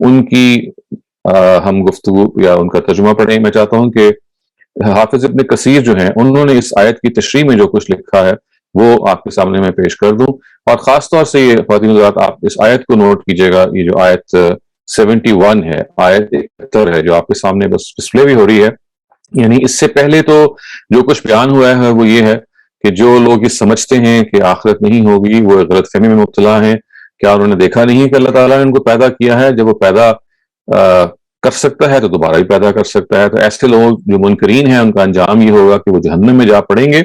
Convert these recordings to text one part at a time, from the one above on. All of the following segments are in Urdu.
ان کی ہم گفتگو یا ان کا ترجمہ پڑھیں. میں چاہتا ہوں کہ حافظ ابن کثیر جو ہیں انہوں نے اس آیت کی تشریح میں جو کچھ لکھا ہے وہ آپ کے سامنے میں پیش کر دوں. اور خاص طور سے یہ خواتین حضرات آپ اس آیت کو نوٹ کیجئے گا. یہ جو آیت 71 ہے, آیت 71 ہے جو آپ کے سامنے بس ڈسپلے بھی ہو رہی ہے. یعنی اس سے پہلے تو جو کچھ بیان ہوا ہے وہ یہ ہے کہ جو لوگ یہ سمجھتے ہیں کہ آخرت نہیں ہوگی وہ غلط فہمی میں مبتلا ہیں. کیا انہوں نے دیکھا نہیں کہ اللہ تعالیٰ نے ان کو پیدا کیا ہے؟ جب وہ پیدا کر سکتا ہے تو دوبارہ بھی پیدا کر سکتا ہے. تو ایسے لوگ جو منکرین ہیں ان کا انجام یہ ہوگا کہ وہ جہنم میں جا پڑیں گے.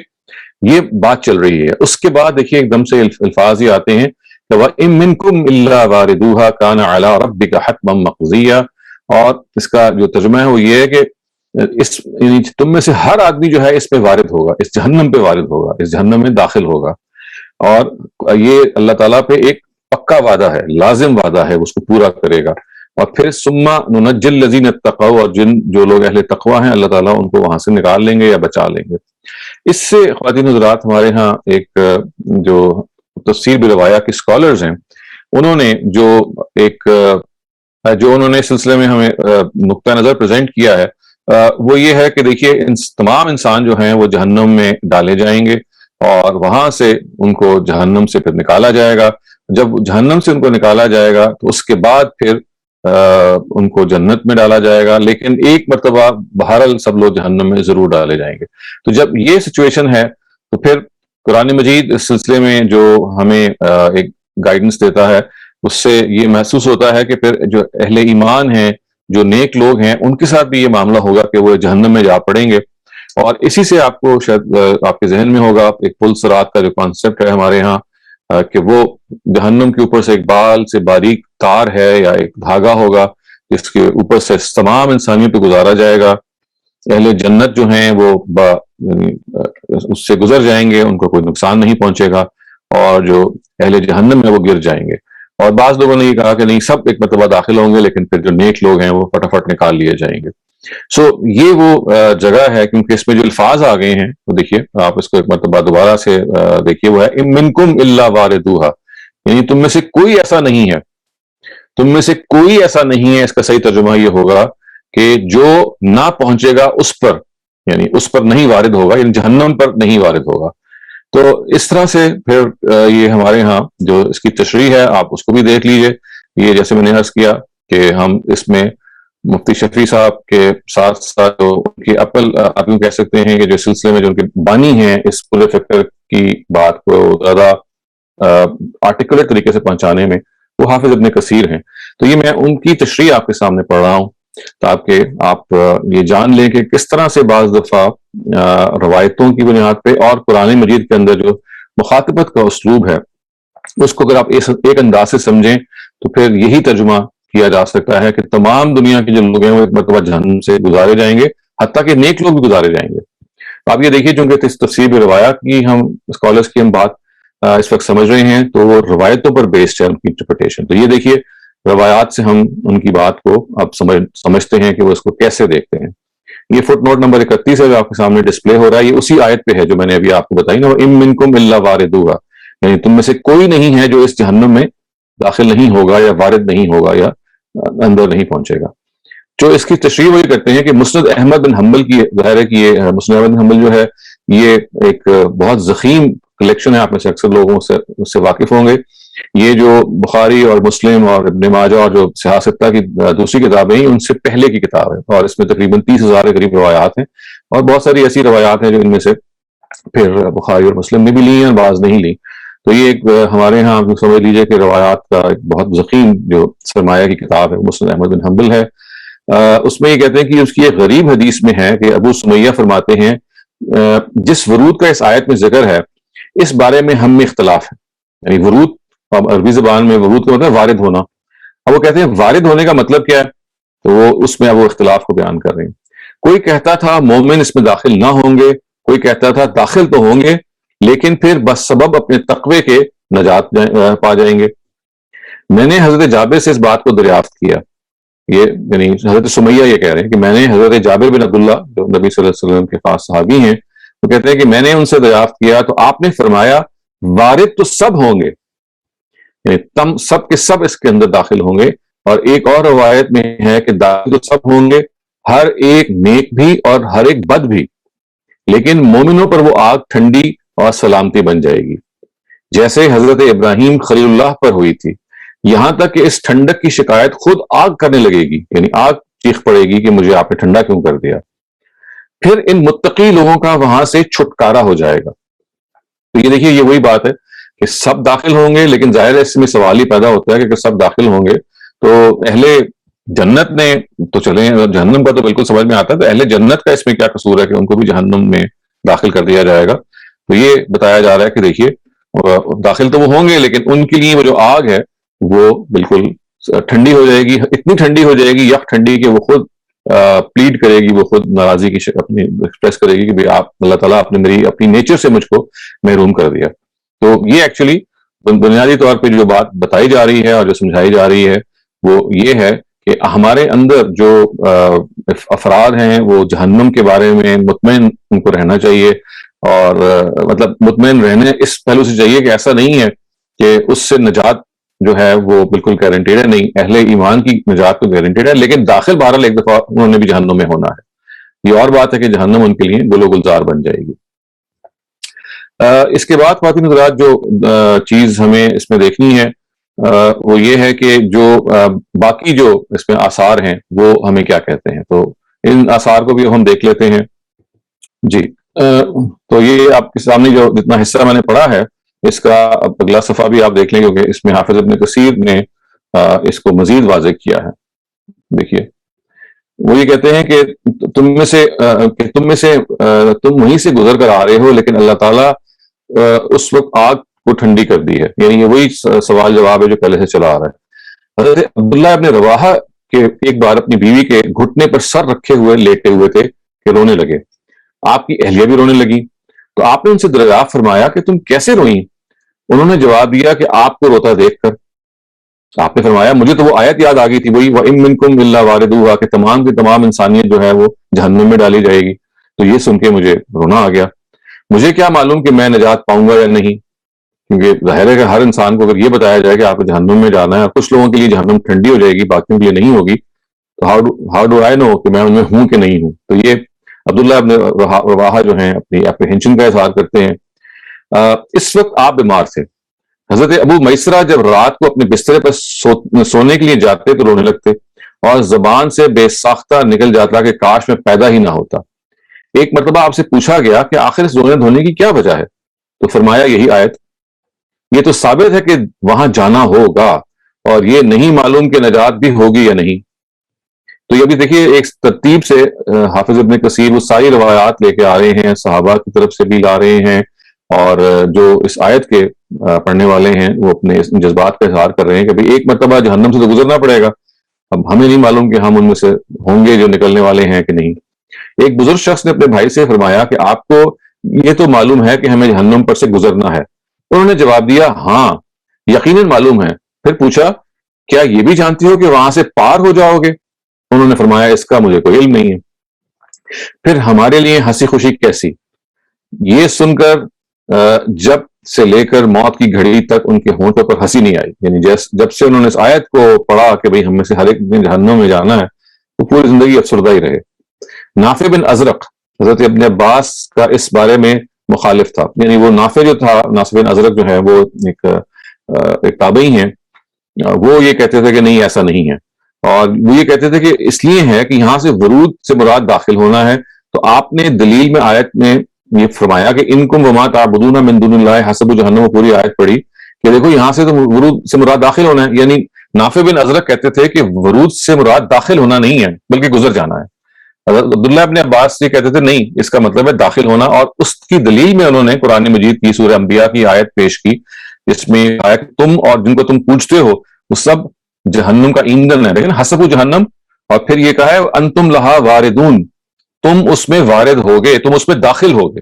یہ بات چل رہی ہے. اس کے بعد دیکھیے ایک دم سے الفاظ ہی آتے ہیں کہ وَإِن مِّنكُمْ إِلَّا وَارِدُوهَا كَانَ عَلَىٰ رَبِّكَ حَتْمًا مَّقْضِيًّا. اور اس کا جو ترجمہ ہے وہ یہ ہے کہ یعنی تم میں سے ہر آدمی جو ہے اس پہ وارد ہوگا, اس جہنم پہ وارد ہوگا, اس جہنم میں داخل ہوگا. اور یہ اللہ تعالیٰ پہ ایک پکا وعدہ ہے, لازم وعدہ ہے, اس کو پورا کرے گا. اور پھر ثم ننجی الذین اتقوا, اور جو لوگ اہل تقوی ہیں اللہ تعالیٰ ان کو وہاں سے نکال لیں گے یا بچا لیں گے. اس سے خواتین حضرات ہمارے ہاں ایک جو تفسیر بالروایہ کے اسکالرز ہیں انہوں نے انہوں نے اس سلسلے میں ہمیں نقطہ نظر پریزنٹ کیا ہے وہ یہ ہے کہ دیکھیے تمام انسان جو ہیں وہ جہنم میں ڈالے جائیں گے اور وہاں سے ان کو جہنم سے پھر نکالا جائے گا. جب جہنم سے ان کو نکالا جائے گا تو اس کے بعد پھر ان کو جنت میں ڈالا جائے گا. لیکن ایک مرتبہ بہرحال سب لوگ جہنم میں ضرور ڈالے جائیں گے. تو جب یہ سچویشن ہے تو پھر قرآن مجید اس سلسلے میں جو ہمیں ایک گائیڈنس دیتا ہے اس سے یہ محسوس ہوتا ہے کہ پھر جو اہل ایمان ہیں, جو نیک لوگ ہیں, ان کے ساتھ بھی یہ معاملہ ہوگا کہ وہ جہنم میں جا پڑیں گے. اور اسی سے آپ کو شاید آپ کے ذہن میں ہوگا ایک پل صراط کا جو کانسیپٹ ہے ہمارے ہاں کہ وہ جہنم کے اوپر سے ایک بال سے باریک تار ہے یا ایک دھاگا ہوگا جس کے اوپر سے تمام انسانیوں پہ گزارا جائے گا. اہل جنت جو ہیں وہ اس سے گزر جائیں گے, ان کو کوئی نقصان نہیں پہنچے گا, اور جو اہل جہنم ہے وہ گر جائیں گے. اور بعض لوگوں نے یہ کہا کہ نہیں سب ایک مرتبہ داخل ہوں گے لیکن پھر جو نیک لوگ ہیں وہ فٹافٹ نکال لیے جائیں گے. یہ وہ جگہ ہے کیونکہ اس میں جو الفاظ آ گئے ہیں وہ دیکھیے آپ اس کو ایک مرتبہ دوبارہ سے دیکھیے وہ ہے اِن مِنکُمْ إِلَّا وَارِدُوهَا, یعنی تم میں سے کوئی ایسا نہیں ہے, تم میں سے کوئی ایسا نہیں ہے. اس کا صحیح ترجمہ یہ ہوگا کہ جو نہ پہنچے گا اس پر, یعنی اس پر نہیں وارد ہوگا, یعنی جہنم پر نہیں وارد ہوگا. تو اس طرح سے پھر یہ ہمارے ہاں جو اس کی تشریح ہے آپ اس کو بھی دیکھ لیجئے. یہ جیسے میں نے عرض کیا کہ ہم اس میں مفتی شفیع صاحب کے ساتھ ساتھ جو ان کی آپ یوں کہہ سکتے ہیں کہ جو سلسلے میں جو ان کے بانی ہیں اس پورے فیکٹر کی بات کو زیادہ آرٹیکولیٹ طریقے سے پہنچانے میں وہ حافظ ابن کثیر ہیں. تو یہ میں ان کی تشریح آپ کے سامنے پڑھ رہا ہوں تاکہ آپ یہ جان لیں کہ کس طرح سے بعض دفعہ روایتوں کی بنیاد پہ اور قرآن مجید کے اندر جو مخاطبت کا اسلوب ہے اس کو اگر آپ ایک انداز سے سمجھیں تو پھر یہی ترجمہ کیا جا سکتا ہے کہ تمام دنیا کے جو لوگ ہیں وہ ایک مرتبہ جہنم سے گزارے جائیں گے, حتیٰ کہ نیک لوگ بھی گزارے جائیں گے. آپ یہ دیکھیے چونکہ تفسیر روایات کی ہم اسکالرس کی ہم بات اس وقت سمجھ رہے ہیں تو وہ روایتوں پر بیسڈ ہے ان کی انٹرپریٹیشن. تو یہ دیکھیے روایات سے ہم ان کی بات کو اب سمجھتے ہیں کہ وہ اس کو کیسے دیکھتے ہیں. یہ فٹ نوٹ نمبر 31 ہے جو آپ کے سامنے ڈسپلے ہو رہا ہے. یہ اسی آیت پہ ہے جو میں نے ابھی آپ کو بتائی نا, اِن مِنکُمْ إِلَّا وَارِدُوهَا, یعنی تم میں سے کوئی نہیں ہے جو اس جہنم میں داخل نہیں ہوگا یا وارد نہیں ہوگا یا اندر نہیں پہنچے گا. جو اس کی تشریح وہی کرتے ہیں کہ مسند احمد بن حنبل کی ظاہر ہے کہ یہ مسند احمد بن حنبل جو ہے یہ ایک بہت ضخیم کلیکشن ہے. آپ میں سے اکثر لوگوں سے واقف ہوں گے. یہ جو بخاری اور مسلم اور ابن ماجہ اور جو سیاستہ کی دوسری کتابیں ہیں ان سے پہلے کی کتاب ہے اور اس میں تقریباً 30,000 کے قریب روایات ہیں اور بہت ساری ایسی روایات ہیں جو ان میں سے پھر بخاری اور مسلم نے بھی لی ہیں اور بعض نہیں لی. تو یہ ایک ہمارے ہاں آپ سمجھ لیجئے کہ روایات کا ایک بہت ضخیم جو سرمایہ کی کتاب ہے مسند احمد بن حنبل ہے. اس میں یہ کہتے ہیں کہ اس کی ایک غریب حدیث میں ہے کہ ابو سمیہ فرماتے ہیں جس ورود کا اس آیت میں ذکر ہے اس بارے میں ہم میں اختلاف ہے. یعنی ورود عربی زبان میں ورود کا مطلب وارد ہونا. اب وہ کہتے ہیں وارد ہونے کا مطلب کیا ہے, تو وہ اس میں اب وہ اختلاف کو بیان کر رہے ہیں. کوئی کہتا تھا مومن اس میں داخل نہ ہوں گے, کوئی کہتا تھا داخل تو ہوں گے لیکن پھر بس سبب اپنے تقوی کے نجات پا جائیں گے. میں نے حضرت جابر سے اس بات کو دریافت کیا. یہ یعنی حضرت سمیہ یہ کہہ رہے ہیں کہ میں نے حضرت جابر بن عبداللہ جو نبی صلی اللہ علیہ وسلم کے خاص صحابی ہیں وہ کہتے ہیں کہ میں نے ان سے دریافت کیا تو آپ نے فرمایا وارد تو سب ہوں گے, یعنی تم سب کے سب اس کے اندر داخل ہوں گے اور ایک اور روایت میں ہے کہ داخل تو سب ہوں گے، ہر ایک نیک بھی اور ہر ایک بد بھی، لیکن مومنوں پر وہ آگ ٹھنڈی اور سلامتی بن جائے گی، جیسے حضرت ابراہیم خلیل اللہ پر ہوئی تھی، یہاں تک کہ اس ٹھنڈک کی شکایت خود آگ کرنے لگے گی، یعنی آگ چیخ پڑے گی کہ مجھے آپ نے ٹھنڈا کیوں کر دیا۔ پھر ان متقی لوگوں کا وہاں سے چھٹکارا ہو جائے گا۔ تو یہ دیکھیے، یہ وہی بات ہے کہ سب داخل ہوں گے، لیکن ظاہر ہے اس میں سوال ہی پیدا ہوتا ہے کہ اگر سب داخل ہوں گے تو اہل جنت نے تو چلیں، جہنم کا تو بالکل سمجھ میں آتا ہے، تو اہل جنت کا اس میں کیا قصور ہے کہ ان کو بھی جہنم میں داخل کر دیا جائے گا؟ تو یہ بتایا جا رہا ہے کہ دیکھیے داخل تو وہ ہوں گے، لیکن ان کے لیے وہ جو آگ ہے وہ بالکل ٹھنڈی ہو جائے گی، اتنی ٹھنڈی ہو جائے گی، یک ٹھنڈی کہ وہ خود پلیڈ کرے گی، وہ خود ناراضی کی اپنی ایکسپریس کرے گی کہ بھئی آپ اللہ تعالیٰ آپ نے میری اپنی نیچر سے مجھ کو محروم کر دیا۔ تو یہ ایکچولی بنیادی طور پہ جو بات بتائی جا رہی ہے اور جو سمجھائی جا رہی ہے وہ یہ ہے کہ ہمارے اندر جو افراد ہیں وہ جہنم کے بارے میں مطمئن ان کو رہنا چاہیے، اور مطلب مطمئن رہنے اس پہلو سے چاہیے کہ ایسا نہیں ہے کہ اس سے نجات جو ہے وہ بالکل گارنٹیڈ ہے، نہیں، اہل ایمان کی نجات تو گارنٹیڈ ہے، لیکن داخل بہرحال ایک دفعہ انہوں نے بھی جہنم میں ہونا ہے۔ یہ اور بات ہے کہ جہنم ان کے لیے گل و گلزار بن جائے گی۔ اس کے بعد خواتین حضرات جو چیز ہمیں اس میں دیکھنی ہے وہ یہ ہے کہ جو باقی جو اس میں آثار ہیں وہ ہمیں کیا کہتے ہیں، تو ان آثار کو بھی ہم دیکھ لیتے ہیں۔ جی، تو یہ آپ کے سامنے جو جتنا حصہ میں نے پڑھا ہے اس کا اگلا صفحہ بھی آپ دیکھ لیں، کیونکہ اس میں حافظ ابن کثیر نے اس کو مزید واضح کیا ہے۔ دیکھیے وہ یہ کہتے ہیں کہ تم میں سے تم وہیں سے گزر کر آ رہے ہو، لیکن اللہ تعالیٰ اس وقت آگ کو ٹھنڈی کر دی ہے، یعنی یہ وہی سوال جواب ہے جو پہلے سے چلا آ رہا ہے۔ حضرت عبداللہ ابن رواحہ کے ایک بار اپنی بیوی کے گھٹنے پر سر رکھے ہوئے لیٹے ہوئے تھے کہ رونے لگے، آپ کی اہلیہ بھی رونے لگی، تو آپ نے ان سے دریافت فرمایا کہ تم کیسے روئیں؟ انہوں نے جواب دیا کہ آپ کو روتا دیکھ کر۔ آپ نے فرمایا مجھے تو وہ آیت یاد آ گئی تھی، وہی وَإِن مِّنكُمْ إِلَّا وَارِدُوهَا، کہ تمام کی تمام انسانیت جو ہے وہ جہنم میں ڈالی جائے گی۔ تو یہ سن کے مجھے رونا آ گیا، مجھے کیا معلوم کہ میں نجات پاؤں گا یا نہیں، کیونکہ ظاہر ہے کہ ہر انسان کو اگر یہ بتایا جائے کہ آپ کو جہنم میں جانا ہے، کچھ لوگوں کے لیے جہنم ٹھنڈی ہو جائے گی، باقیوں کے لیے نہیں ہوگی، تو ہاؤ ڈو آئی نو کہ میں ان میں ہوں کہ نہیں ہوں؟ تو یہ عبداللہ ابن رواحہ جو ہیں اپنی اپریہنشن کا اظہار کرتے ہیں۔ اس وقت آپ بیمار تھے۔ حضرت ابو میسرہ جب رات کو اپنے بسترے پر سونے کے لیے جاتے تو رونے لگتے، اور زبان سے بے ساختہ نکل جاتا کہ کاش میں پیدا ہی نہ ہوتا۔ ایک مرتبہ آپ سے پوچھا گیا کہ آخر اس رونے دھونے کی کیا وجہ ہے، تو فرمایا یہی آیت، یہ تو ثابت ہے کہ وہاں جانا ہوگا، اور یہ نہیں معلوم کہ نجات بھی ہوگی یا نہیں۔ تو یہ بھی دیکھیے ایک ترتیب سے حافظ ابن کثیر وہ ساری روایات لے کے آ رہے ہیں، صحابہ کی طرف سے بھی لا رہے ہیں، اور جو اس آیت کے پڑھنے والے ہیں وہ اپنے جذبات کا اظہار کر رہے ہیں کہ بھئی ایک مرتبہ جہنم سے تو گزرنا پڑے گا، اب ہمیں نہیں معلوم کہ ہم ان میں سے ہوں گے جو نکلنے والے ہیں کہ نہیں۔ ایک بزرگ شخص نے اپنے بھائی سے فرمایا کہ آپ کو یہ تو معلوم ہے کہ ہمیں جہنم پر سے گزرنا ہے؟ انہوں نے جواب دیا ہاں یقیناً معلوم ہے۔ پھر پوچھا کیا یہ بھی جانتی ہو کہ وہاں سے پار ہو جاؤ گے؟ انہوں نے فرمایا اس کا مجھے کوئی علم نہیں ہے۔ پھر ہمارے لیے ہنسی خوشی کیسی؟ یہ سن کر جب سے لے کر موت کی گھڑی تک ان کے ہونٹوں پر ہنسی نہیں آئی، یعنی جب سے انہوں نے اس آیت کو پڑھا کہ بھئی ہم میں سے ہر ایک دن جہنم میں جانا ہے، تو پوری زندگی افسردہ ہی رہے۔ نافع بن ازرق حضرت ابن عباس کا اس بارے میں مخالف تھا، یعنی وہ نافع جو تھا، نافع بن ازرق جو ہے وہ ایک تابعی ہیں، وہ یہ کہتے تھے کہ نہیں ایسا نہیں ہے، اور وہ یہ کہتے تھے کہ اس لیے ہے کہ یہاں سے ورود سے مراد داخل ہونا ہے، تو آپ نے دلیل میں آیت میں یہ فرمایا کہ انکم وما تعبدون من دون اللہ حسب جہنم، پوری آیت پڑھی کہ دیکھو یہاں سے تو ورود سے مراد داخل ہونا ہے، یعنی نافع بن ازرق کہتے تھے کہ ورود سے مراد داخل ہونا نہیں ہے بلکہ گزر جانا ہے۔ عبداللہ ابن عباس یہ کہتے تھے نہیں، اس کا مطلب ہے داخل ہونا، اور اس کی دلیل میں انہوں نے قرآن مجید کی سورہ انبیاء کی آیت پیش کی جس میں آیا کہ تم اور جن کو تم پوچھتے ہو وہ سب جہنم کا ایندھن ہے، لیکن حسب جہنم، اور پھر یہ کہا ہے انتم لہا واردون، تم اس میں وارد ہوگے، تم اس میں داخل ہوگے۔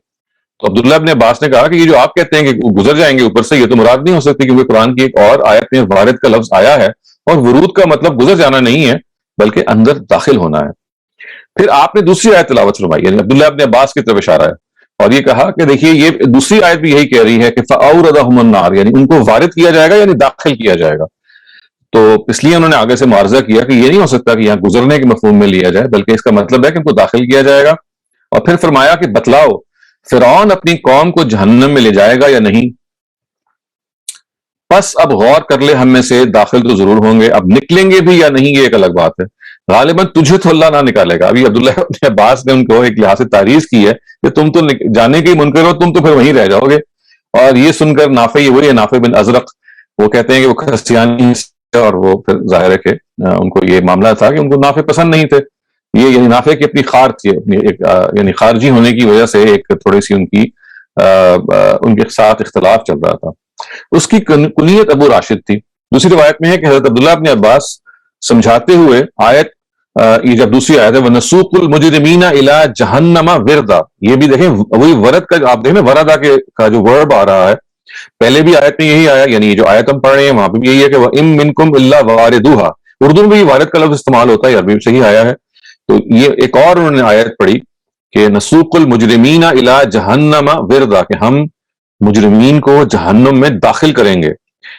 تو عبداللہ ابن عباس نے کہا کہ یہ جو آپ کہتے ہیں کہ گزر جائیں گے اوپر سے، یہ تو مراد نہیں ہو سکتی، کیونکہ قرآن کی ایک اور آیت میں وارد کا لفظ آیا ہے، اور ورود کا مطلب گزر جانا نہیں ہے بلکہ اندر داخل ہونا ہے۔ پھر آپ نے دوسری آیت تلاوت فرمائی، یعنی عبداللہ ابن عباس کی طرف اشارہ ہے، اور یہ کہا کہ دیکھیے یہ دوسری آیت بھی یہی کہہ رہی ہے کہ فَأَوْرَدَهُمُ النَّارِ، یعنی ان کو وارد کیا جائے گا، یعنی داخل کیا جائے گا۔ تو اس لیے انہوں نے آگے سے معارضہ کیا کہ یہ نہیں ہو سکتا کہ یہاں گزرنے کے مفہوم میں لیا جائے، بلکہ اس کا مطلب ہے کہ ان کو داخل کیا جائے گا. اور پھر فرمایا کہ بتلاؤ فرعون اپنی قوم کو جہنم میں لے جائے گا یا نہیں؟ بس اب غور کر لے، ہم میں سے داخل تو ضرور ہوں گے، اب نکلیں گے بھی یا نہیں یہ ایک الگ بات ہے. غالباً تجھے تو اللہ نہ نکالے گا. ابھی عبداللہ ابن عباس نے ان کو ایک لحاظ سے تعریض کی ہے کہ تم تو جانے کے ہی منکر ہو، تم تو پھر وہیں رہ جاؤ گے. اور یہ سن کر نافع وہی ہے، نافع بن ازرق، وہ کہتے ہیں کہ وہ کھسیانی، اور وہ پھر ظاہر ہے کہ ان کو یہ معاملہ تھا کہ ان کو نافع پسند نہیں تھے. یہ یعنی نافع کی اپنی خار تھی، اپنی ایک یعنی خارجی ہونے کی وجہ سے ایک تھوڑی سی ان کے ساتھ اختلاف چل رہا تھا. اس کی کنیت ابو راشد تھی. دوسری روایت میں ہے کہ حضرت عبداللہ ابن عباس سمجھاتے ہوئے آیت، یہ جب دوسری آیت ہے وَنَسُوقُ الْمُجْرِمِينَ إِلَىٰ جَهَنَّمَ وِرْدًا، یہ بھی دیکھیں وہی ورد کا آپ دیکھیں وردا کا جو ورب آ رہا ہے، پہلے بھی آیت میں یہی آیا، یعنی جو آیت ہم پڑھ رہے ہیں وہاں پہ بھی یہی ہے کہ وَإِن مِّنكُمْ إِلَّا وَارِدُوهَا. اردو میں بھی وارد کا لفظ استعمال ہوتا ہے، عربی میں صحیح آیا ہے. تو یہ ایک اور انہوں نے آیت پڑھی کہ نسوق المجرمین الی جہنم وردا، کہ ہم مجرمین کو جہنم میں داخل کریں گے.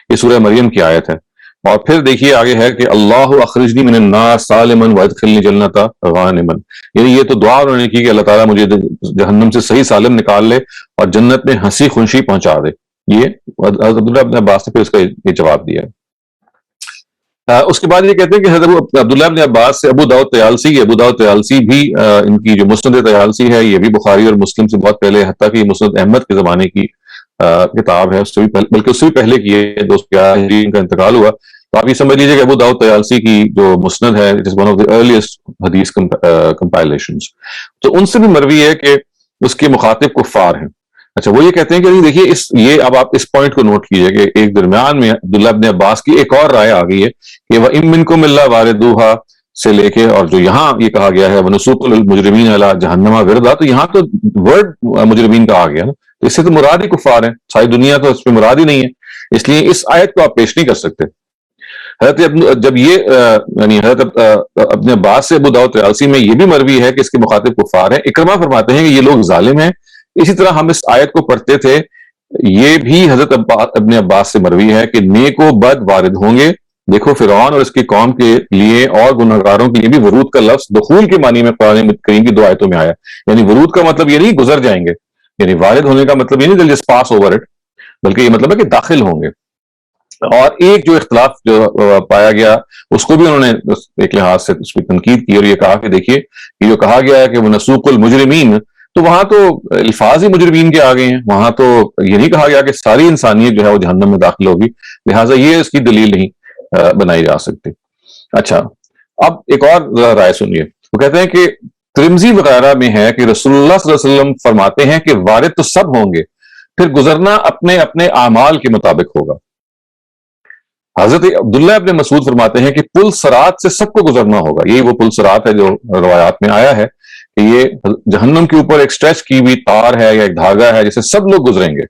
یہ سورہ مریم کی آیت ہے. اور پھر دیکھیے آگے ہے کہ اللہ اخرجنی من النار سالما وادخلنی جنت غانما، یعنی یہ تو دعا انہوں نے کی کہ اللہ تعالیٰ مجھے جہنم سے صحیح سالم نکال لے اور جنت میں ہنسی خوشی پہنچا دے. یہ عبداللہ ابن عباس نے پھر اس کا یہ جواب دیا. اس کے بعد یہ کہتے ہیں کہ حضرت عبداللہ ابن عباس سے ابو داؤد طیالسی، ابو داؤد طیالسی بھی ان کی جو مسند طیالسی ہے یہ بھی بخاری اور مسلم سے بہت پہلے، حتیٰ کہ مسند احمد کے زمانے کی کتاب ہے، اس سے بھی پہلے، بلکہ اس سے بھی پہلے کی ہے، دوست ان کا انتقال ہوا. تو آپ یہ سمجھ لیجیے کہ ابو داؤد طیالسی کی جو مسند ہے it is one of the earliest حدیث کمپائلیشنز. تو ان سے بھی مروی ہے کہ اس کے مخاطب کفار ہیں. اچھا، وہ یہ کہتے ہیں کہ دیکھیے یہ اب آپ اس پوائنٹ کو نوٹ کیجئے کہ ایک درمیان میں عبداللہ ابن عباس کی ایک اور رائے آ گئی ہے کہ وَإِن مِّنكُمْ إِلَّا وَارِدُوهَا سے لے کے، اور جو یہاں یہ کہا گیا ہے وَنُسُوقُ الْمُجْرِمِينَ إِلَىٰ جَهَنَّمَ وِرْدًا، تو یہاں تو ورڈ مجرمین کا آ گیا نا، اس سے تو مراد ہی کفار ہیں، ساری دنیا تو اس پہ مراد ہی نہیں ہے. اس لیے اس آیت کو آپ پیش نہیں کر سکتے. جب یہ یعنی حضرت ابن عباس سے ابو داؤد طیالسی میں یہ بھی مروی ہے کہ اس کے مخاطب کفار ہیں. اکرمہ فرماتے ہیں کہ یہ لوگ ظالم ہیں. اسی طرح ہم اس آیت کو پڑھتے تھے، یہ بھی حضرت ابن عباس سے مروی ہے کہ نیک و بد وارد ہوں گے. دیکھو فرعون اور اس کی قوم کے لیے اور گنہگاروں کے لیے بھی ورود کا لفظ دخول کے معنی میں قرآن کریم کی دو آیتوں میں آیا. یعنی ورود کا مطلب یہ نہیں گزر جائیں گے، یعنی وارد ہونے کا مطلب یہ نہیں دل جس پاس اوور اٹ، بلکہ یہ مطلب ہے کہ داخل ہوں گے. اور ایک جو اختلاف جو پایا گیا اس کو بھی انہوں نے ایک لحاظ سے اس کی تنقید کی اور یہ کہا کہ دیکھیے یہ جو کہا گیا ہے کہ وہ نسوق المجرمین، تو وہاں تو الفاظ ہی مجرمین کے آ گئے ہیں، وہاں تو یہ نہیں کہا گیا کہ ساری انسانیت جو ہے وہ جہنم میں داخل ہوگی، لہٰذا یہ اس کی دلیل نہیں بنائی جا سکتی. اچھا، اب ایک اور رائے سنیے. وہ کہتے ہیں کہ ترمذی وغیرہ میں ہے کہ رسول اللہ صلی اللہ علیہ وسلم فرماتے ہیں کہ وارد تو سب ہوں گے، پھر گزرنا اپنے اپنے اعمال کے مطابق ہوگا. حضرت عبداللہ ابن مسعود فرماتے ہیں کہ پل صراط سے سب کو گزرنا ہوگا. یہی وہ پل صراط ہے جو روایات میں آیا ہے کہ یہ جہنم کے اوپر ایک سٹریچ کی ہوئی تار ہے یا ایک دھاگا ہے جسے سب لوگ گزریں گے.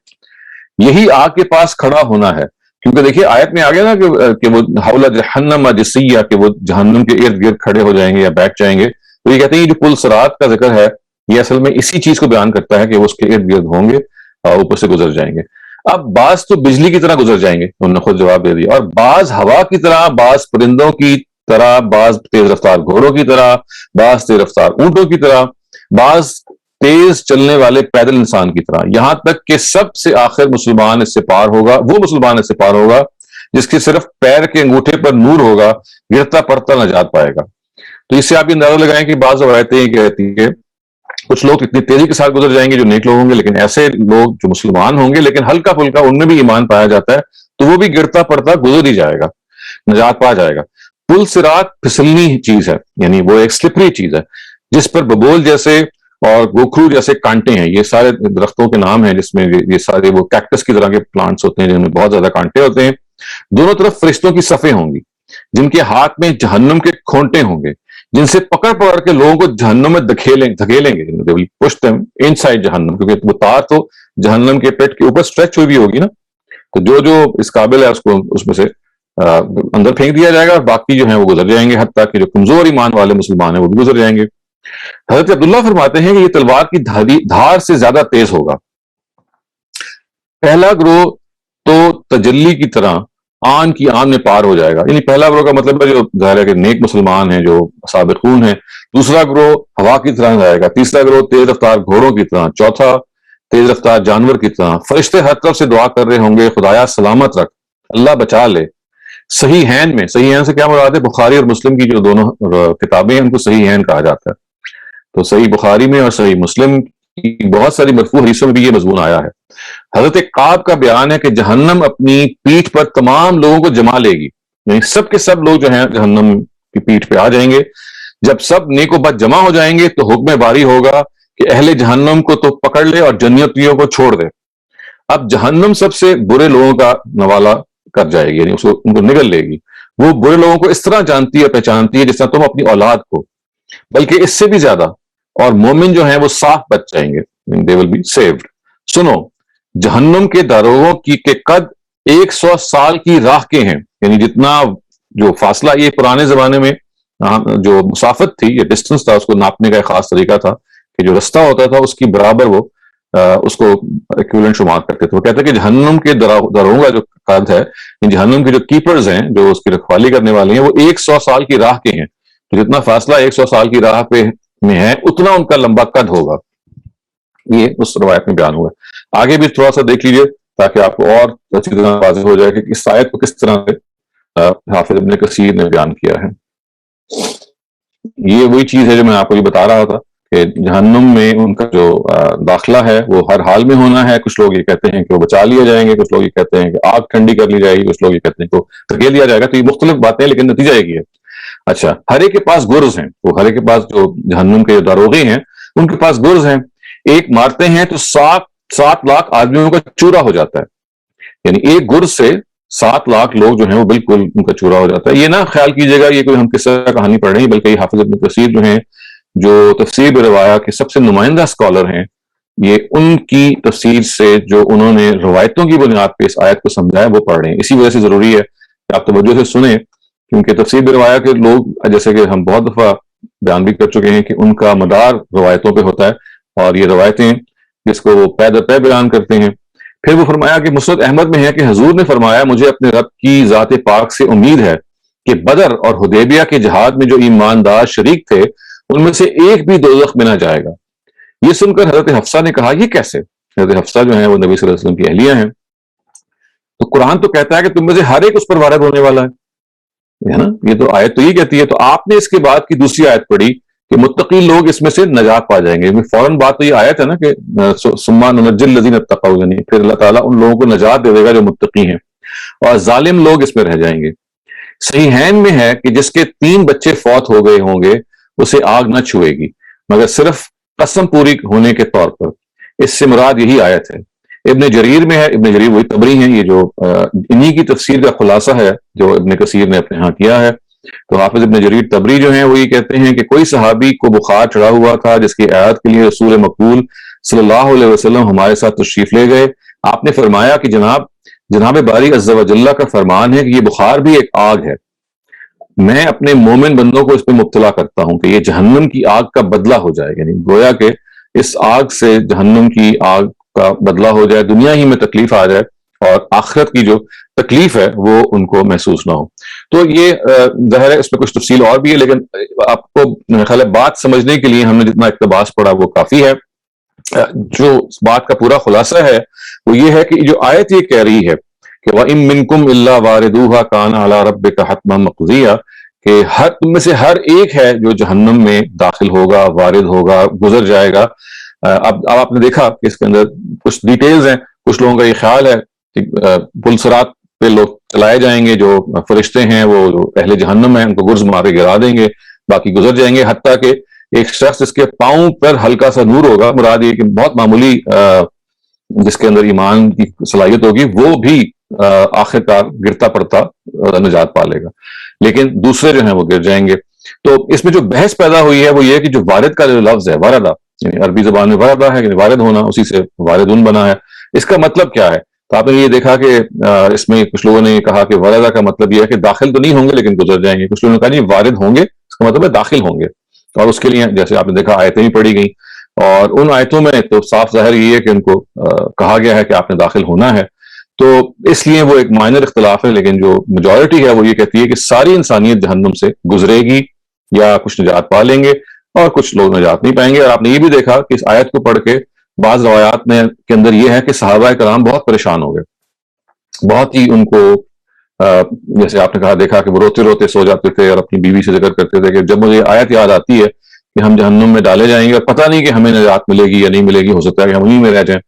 یہی آگ کے پاس کھڑا ہونا ہے، کیونکہ دیکھیے آیت میں آ گیا نا کہ وہ حول جہنم جسیہ، کہ وہ جہنم کے ارد گرد کھڑے ہو جائیں گے یا بیٹھ جائیں گے. تو یہ کہتے ہیں یہ جو پل صراط کا ذکر ہے یہ اصل میں اسی چیز کو بیان کرتا ہے کہ وہ اس کے ارد گرد ہوں گے اور اوپر سے گزر جائیں گے. اب بعض تو بجلی کی طرح گزر جائیں گے، انہوں نے خود جواب دے دیا، اور بعض ہوا کی طرح، بعض پرندوں کی طرح، بعض تیز رفتار گھوڑوں کی طرح، بعض تیز رفتار اونٹوں کی طرح، بعض تیز چلنے والے پیدل انسان کی طرح، یہاں تک کہ سب سے آخر مسلمان اس سے پار ہوگا، وہ مسلمان اس سے پار ہوگا جس کے صرف پیر کے انگوٹھے پر نور ہوگا، گرتا پڑتا نجات پائے گا. تو اس سے آپ اندازہ لگائیں کہ بعض روایتیں یہ کہتی ہیں کہ کچھ لوگ اتنی تیزی کے ساتھ گزر جائیں گے جو نیک لوگ ہوں گے، لیکن ایسے لوگ جو مسلمان ہوں گے لیکن ہلکا پھلکا ان میں بھی ایمان پایا جاتا ہے تو وہ بھی گرتا پڑتا گزر ہی جائے گا، نجات پا جائے گا. پل صراط پھسلنی چیز ہے، یعنی وہ ایک سلپری چیز ہے جس پر ببول جیسے اور گوکھرو جیسے کانٹے ہیں. یہ سارے درختوں کے نام ہیں جس میں یہ سارے وہ کیکٹس کی طرح کے پلانٹس ہوتے ہیں جن میں بہت زیادہ کانٹے ہوتے ہیں. دونوں طرف فرشتوں کی صفیں ہوں گی جن کے ہاتھ میں جہنم کے کھونٹے ہوں گے، جن سے پکڑ پکڑ کے لوگوں کو جہنم میں دھکیلیں گے، پش دیم ان سائڈ جہنم، کیونکہ وہ تار تو جہنم کے پیٹ کے اوپر سٹریچ ہوئی بھی ہوگی نا. تو جو اس قابل ہے اس کو اس میں سے اندر پھینک دیا جائے گا، اور باقی جو ہیں وہ گزر جائیں گے، حتیٰ کہ جو کمزور ایمان والے مسلمان ہیں وہ بھی گزر جائیں گے. حضرت عبداللہ فرماتے ہیں کہ یہ تلوار کی دھار سے زیادہ تیز ہوگا. پہلا گروہ تو تجلی کی طرح آن کی آن میں پار ہو جائے گا. یعنی پہلا گروہ کا مطلب ہے جو ظاہر ہے کہ نیک مسلمان ہیں، جو سابقون ہیں. دوسرا گروہ ہوا کی طرح جائے گا. تیسرا گروہ تیز رفتار گھوڑوں کی طرح. چوتھا تیز رفتار جانور کی طرح. فرشتے ہر طرف سے دعا کر رہے ہوں گے، خدایا سلامت رکھ، اللہ بچا لے. صحیح ہین میں، صحیح ہین سے کیا مراد ہے؟ بخاری اور مسلم کی جو دونوں کتابیں ہیں ان کو صحیح ہین کہا جاتا ہے. تو صحیح بخاری میں اور صحیح مسلم کی بہت ساری مرفوع حدیثوں میں بھی یہ مضمون آیا ہے. حضرت کعب کا بیان ہے کہ جہنم اپنی پیٹھ پر تمام لوگوں کو جما لے گی، یعنی سب کے سب لوگ جو ہیں جہنم کی پیٹھ پہ آ جائیں گے. جب سب نیک و بد جمع ہو جائیں گے تو حکم باری ہوگا کہ اہل جہنم کو تو پکڑ لے اور جنتیوں کو چھوڑ دے. اب جہنم سب سے برے لوگوں کا نوالا کر جائے گی، یعنی ان کو نگل لے گی. وہ برے لوگوں کو اس طرح جانتی ہے، پہچانتی ہے جس طرح تم اپنی اولاد کو، بلکہ اس سے بھی زیادہ. اور مومن جو ہیں وہ صاف بچ جائیں گے. They will be saved. سنو، جہنم کے داروغوں کی کے قد 100 سال کی راہ کے ہیں، یعنی جتنا جو فاصلہ، یہ پرانے زمانے میں جو مسافت تھی، یہ ڈسٹنس تھا، اس کو ناپنے کا ایک خاص طریقہ تھا کہ جو رستہ ہوتا تھا اس کی برابر وہ اس کو ایکویولنٹ شمار کرتے تھے. وہ کہتے ہیں کہ جہنم کے داروغوں کا جو قد ہے، جہنم کے جو کیپرز ہیں، جو اس کی رکھوالی کرنے والے ہیں، وہ 100 سال کی راہ کے ہیں. تو جتنا فاصلہ 100 سال کی راہ پہ میں ہے اتنا ان کا لمبا قد ہوگا. یہ اس روایت میں بیان ہوا ہے. آگے بھی تھوڑا سا دیکھ لیجیے تاکہ آپ کو اور اچھی طرح واضح ہو جائے کہ اس آیت کو کس طرح سے حافظ ابن کثیر نے بیان کیا ہے. یہ وہی چیز ہے جو میں آپ کو یہ بتا رہا تھا کہ جہنم میں ان کا جو داخلہ ہے وہ ہر حال میں ہونا ہے. کچھ لوگ یہ کہتے ہیں کہ وہ بچا لیا جائیں گے، کچھ لوگ یہ کہتے ہیں کہ آگ ٹھنڈی کر لی جائے گی، کچھ لوگ یہ کہتے ہیں کہ وہ دھکیل دیا جائے گا. تو یہ مختلف باتیں، لیکن نتیجہ ایک ہی ہے. اچھا، ہر ایک کے پاس گرز ہیں. وہ ہر ایک کے پاس جو جہنم کے داروغے ہیں ان کے پاس گرز ہیں. ایک مارتے ہیں تو 7 لاکھ آدمیوں کا چورا ہو جاتا ہے. یعنی ایک گرز سے 7 لاکھ لوگ جو ہیں وہ بالکل ان کا چورا ہو جاتا ہے. یہ نہ خیال کیجیے گا یہ کوئی ہم قصہ کہانی پڑھ رہے ہیں، بلکہ یہ حافظ ابن کثیر جو ہیں، جو تفسیر روایہ کے سب سے نمائندہ اسکالر ہیں، یہ ان کی تفسیر سے جو انہوں نے روایتوں کی بنیاد پہ اس آیت کو سمجھایا وہ پڑھ رہے ہیں. اسی وجہ سے ضروری ہے کہ آپ توجہ سے سنیں، کیونکہ تفسیر روایہ کے لوگ، جیسے کہ ہم بہت دفعہ بیان بھی کر چکے ہیں، کہ ان کا مدار روایتوں پہ ہوتا ہے، اور یہ روایتیں جس کو وہ پے در پے بیان کرتے ہیں. پھر وہ فرمایا کہ مسند احمد میں ہے کہ حضور نے فرمایا، مجھے اپنے رب کی ذات پاک سے امید ہے کہ بدر اور حدیبیہ کے جہاد میں جو ایماندار شریک تھے ان میں سے ایک بھی دوزخ میں نہ جائے گا. یہ سن کر حضرت حفصہ نے کہا، یہ کیسے؟ حضرت حفصہ جو ہیں وہ نبی صلی اللہ علیہ وسلم کی اہلیہ ہیں. تو قرآن تو کہتا ہے کہ تم میں سے ہر ایک اس پر وارد ہونے والا ہے نا. یہ تو آیت تو یہ کہتی ہے. تو آپ نے اس کے بعد کی دوسری آیت پڑھی کہ متقی لوگ اس میں سے نجات پا جائیں گے. فوراً بات تو یہ آیت ہے نا کہ ثم ننجی الذین اتقوا، یعنی پھر اللہ تعالیٰ ان لوگوں کو نجات دے دے گا جو متقی ہیں، اور ظالم لوگ اس میں رہ جائیں گے. صحیحین میں ہے کہ جس کے 3 بچے فوت ہو گئے ہوں گے اسے آگ نہ چھوئے گی مگر صرف قسم پوری ہونے کے طور پر. اس سے مراد یہی آیت ہے. ابن جریر میں ہے، ابن جریر وہی طبری ہیں، یہ جو انہی کی تفسیر کا خلاصہ ہے جو ابن کثیر نے اپنے ہاں کیا ہے. تو حافظ ابن جریر طبری جو ہیں وہ یہ کہتے ہیں کہ کوئی صحابی کو بخار چڑھا ہوا تھا جس کی عیادت کے لیے رسول مقبول صلی اللہ علیہ وسلم ہمارے ساتھ تشریف لے گئے. آپ نے فرمایا کہ جناب باری عز و جل کا فرمان ہے کہ یہ بخار بھی ایک آگ ہے، میں اپنے مومن بندوں کو اس پہ مبتلا کرتا ہوں کہ یہ جہنم کی آگ کا بدلہ ہو جائے. یعنی گویا کہ اس آگ سے جہنم کی آگ کا بدلہ ہو جائے، دنیا ہی میں تکلیف آ جائے، اور آخرت کی جو تکلیف ہے وہ ان کو محسوس نہ ہو. تو یہ ظاہر ہے اس میں کچھ تفصیل اور بھی ہے، لیکن آپ کو میرے خیال ہے بات سمجھنے کے لیے ہم نے جتنا اقتباس پڑھا وہ کافی ہے. جو بات کا پورا خلاصہ ہے وہ یہ ہے کہ جو آیت یہ کہہ رہی ہے کہ وَإِن مِّنكُمْ إِلَّا وَارِدُوهَا كَانَ عَلَىٰ رَبِّكَ حَتْمًا مَّقْضِيًّا، کہ تم میں سے ہر ایک ہے جو جہنم میں داخل ہوگا، وارد ہوگا، گزر جائے گا. اب آپ نے دیکھا کہ اس کے اندر کچھ ڈیٹیلز ہیں. کچھ لوگوں کا یہ خیال ہے کہ پل صراط پہ لوگ چلائے جائیں گے، جو فرشتے ہیں وہ اہل جہنم ہیں ان کو گرز مارے گرا دیں گے، باقی گزر جائیں گے. حتیٰ کہ ایک شخص جس کے پاؤں پر ہلکا سا نور ہوگا، مراد یہ کہ بہت معمولی جس کے اندر ایمان کی صلاحیت ہوگی، وہ بھی آخرکار گرتا پڑتا نجات پا لے گا، لیکن دوسرے جو ہیں وہ گر جائیں گے. تو اس میں جو بحث پیدا ہوئی ہے وہ یہ کہ جو وارد کا جو لفظ ہے، واردہ، یعنی عربی زبان میں واردہ ہے، یعنی وارد ہونا، اسی سے واردون بنا ہے. اس کا مطلب کیا ہے؟ تو آپ نے یہ دیکھا کہ اس میں کچھ لوگوں نے یہ کہا کہ واردہ کا مطلب یہ ہے کہ داخل تو نہیں ہوں گے لیکن گزر جائیں گے. کچھ لوگوں نے کہا نہیں، وارد ہوں گے اس کا مطلب ہے داخل ہوں گے، اور اس کے لیے جیسے آپ نے دیکھا آیتیں بھی پڑھی گئیں، اور ان آیتوں میں تو صاف ظاہر یہ ہے کہ ان کو کہا گیا ہے کہ آپ نے داخل ہونا ہے. تو اس لیے وہ ایک مائنر اختلاف ہے، لیکن جو میجورٹی ہے وہ یہ کہتی ہے کہ ساری انسانیت جہنم سے گزرے گی یا کچھ نجات پا لیں گے اور کچھ لوگ نجات نہیں پائیں گے. اور آپ نے یہ بھی دیکھا کہ اس آیت کو پڑھ کے بعض روایات میں کے اندر یہ ہے کہ صحابہ کرام بہت پریشان ہو گئے، بہت ہی ان کو جیسے آپ نے کہا دیکھا کہ وہ روتے روتے سو جاتے تھے اور اپنی بیوی سے ذکر کرتے تھے کہ جب مجھے آیت یاد آتی ہے کہ ہم جہنم میں ڈالے جائیں گے اور پتہ نہیں کہ ہمیں نجات ملے گی یا نہیں ملے گی، ہو سکتا ہے کہ ہم انہیں میں رہ جائیں.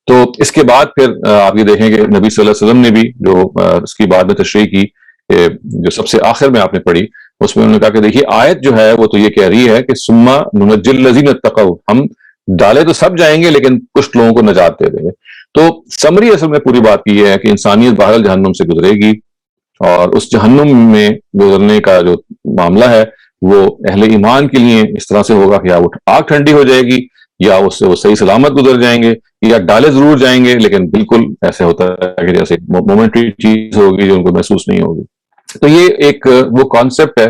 تو اس کے بعد پھر آپ یہ دیکھیں کہ نبی صلی اللہ علیہ وسلم نے بھی جو اس کی بعد میں تشریح کی، جو سب سے آخر میں آپ نے پڑھی، اس میں انہوں نے کہا کہ دیکھیے آیت جو ہے وہ تو یہ کہہ رہی ہے کہ ثم ننجی الذین اتقوا، ہم ڈالے تو سب جائیں گے لیکن کچھ لوگوں کو نجات دے دیں گے. تو سمری اصل میں پوری بات کی ہے کہ انسانیت بہرحال جہنم سے گزرے گی، اور اس جہنم میں گزرنے کا جو معاملہ ہے وہ اہل ایمان کے لیے اس طرح سے ہوگا کہ یا وہ آگ ٹھنڈی ہو جائے گی یا اس سے وہ صحیح سلامت گزر جائیں گے، یا ڈالے ضرور جائیں گے لیکن بالکل ایسے ہوتا ہے کہ جیسے مومنٹری چیز ہوگی جو ان کو محسوس نہیں ہوگی. تو یہ ایک وہ کانسیپٹ ہے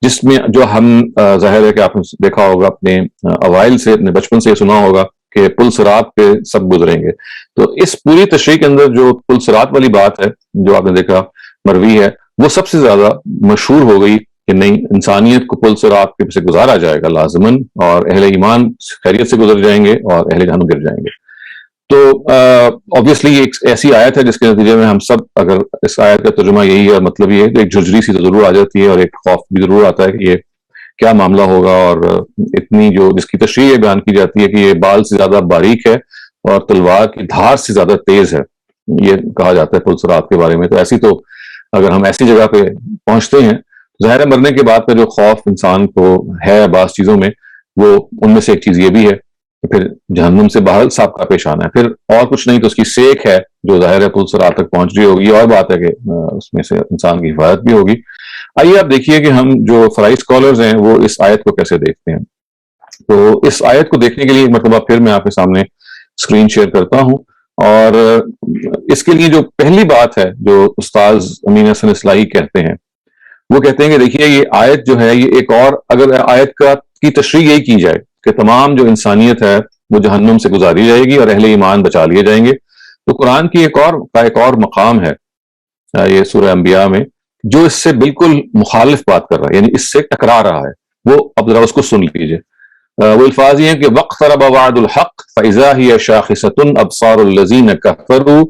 جس میں جو ہم ظاہر ہے کہ آپ نے دیکھا ہوگا اپنے اوائل سے، اپنے بچپن سے سنا ہوگا کہ پل صراط پہ سب گزریں گے. تو اس پوری تشریح کے اندر جو پل صراط والی بات ہے جو آپ نے دیکھا مروی ہے، وہ سب سے زیادہ مشہور ہو گئی کہ نہیں، انسانیت کو پل صراط پہ سے گزارا جائے گا لازماً، اور اہل ایمان خیریت سے گزر جائیں گے اور اہل جہنم گر جائیں گے. تو obviously یہ ایک ایسی آیت ہے جس کے نتیجے میں ہم سب، اگر اس آیت کا ترجمہ یہی ہے، مطلب یہ ہے کہ ایک جھجری سی تو ضرور آ جاتی ہے اور ایک خوف بھی ضرور آتا ہے کہ یہ کیا معاملہ ہوگا. اور اتنی جو جس کی تشریح بیان کی جاتی ہے کہ یہ بال سے زیادہ باریک ہے اور تلوار کی دھار سے زیادہ تیز ہے، یہ کہا جاتا ہے پل صراط کے بارے میں. تو ایسی تو اگر ہم ایسی جگہ پہ پہنچتے ہیں، ظاہر مرنے کے بعد کا جو خوف انسان کو ہے بعض چیزوں میں، وہ ان میں سے ایک چیز یہ بھی ہے کہ پھر جہنم سے باہر صاحب کا پیش آنا ہے. پھر اور کچھ نہیں تو اس کی سیک ہے جو ظاہر ہے پل صراط تک پہنچ رہی ہوگی، اور بات ہے کہ اس میں سے انسان کی حفاظت بھی ہوگی. آئیے آپ دیکھیے کہ ہم جو فرائی اسکالرز ہیں وہ اس آیت کو کیسے دیکھتے ہیں. تو اس آیت کو دیکھنے کے لیے ایک مرتبہ پھر میں آپ کے سامنے اسکرین شیئر کرتا ہوں، اور اس کے لیے جو پہلی بات ہے جو استاذ امین حسن اصلاحی کہتے ہیں، وہ کہتے ہیں کہ دیکھیے یہ آیت جو ہے یہ ایک اور، اگر آیت کی تشریح یہی کی جائے کہ تمام جو انسانیت ہے وہ جہنم سے گزاری جائے گی اور اہل ایمان بچا لیے جائیں گے، تو قرآن کی ایک اور مقام ہے یہ سورہ انبیاء میں جو اس سے بالکل مخالف بات کر رہا ہے، یعنی اس سے ٹکرا رہا ہے. وہ اب ذرا اس کو سن لیجیے. وہ الفاظ یہ ہیں کہ وَاقْتَرَبَ وَعْدُ الْحَقِّ فَإِذَا هِيَ شَاخِصَةٌ أَبْصَارُ الَّذِينَ كَفَرُوا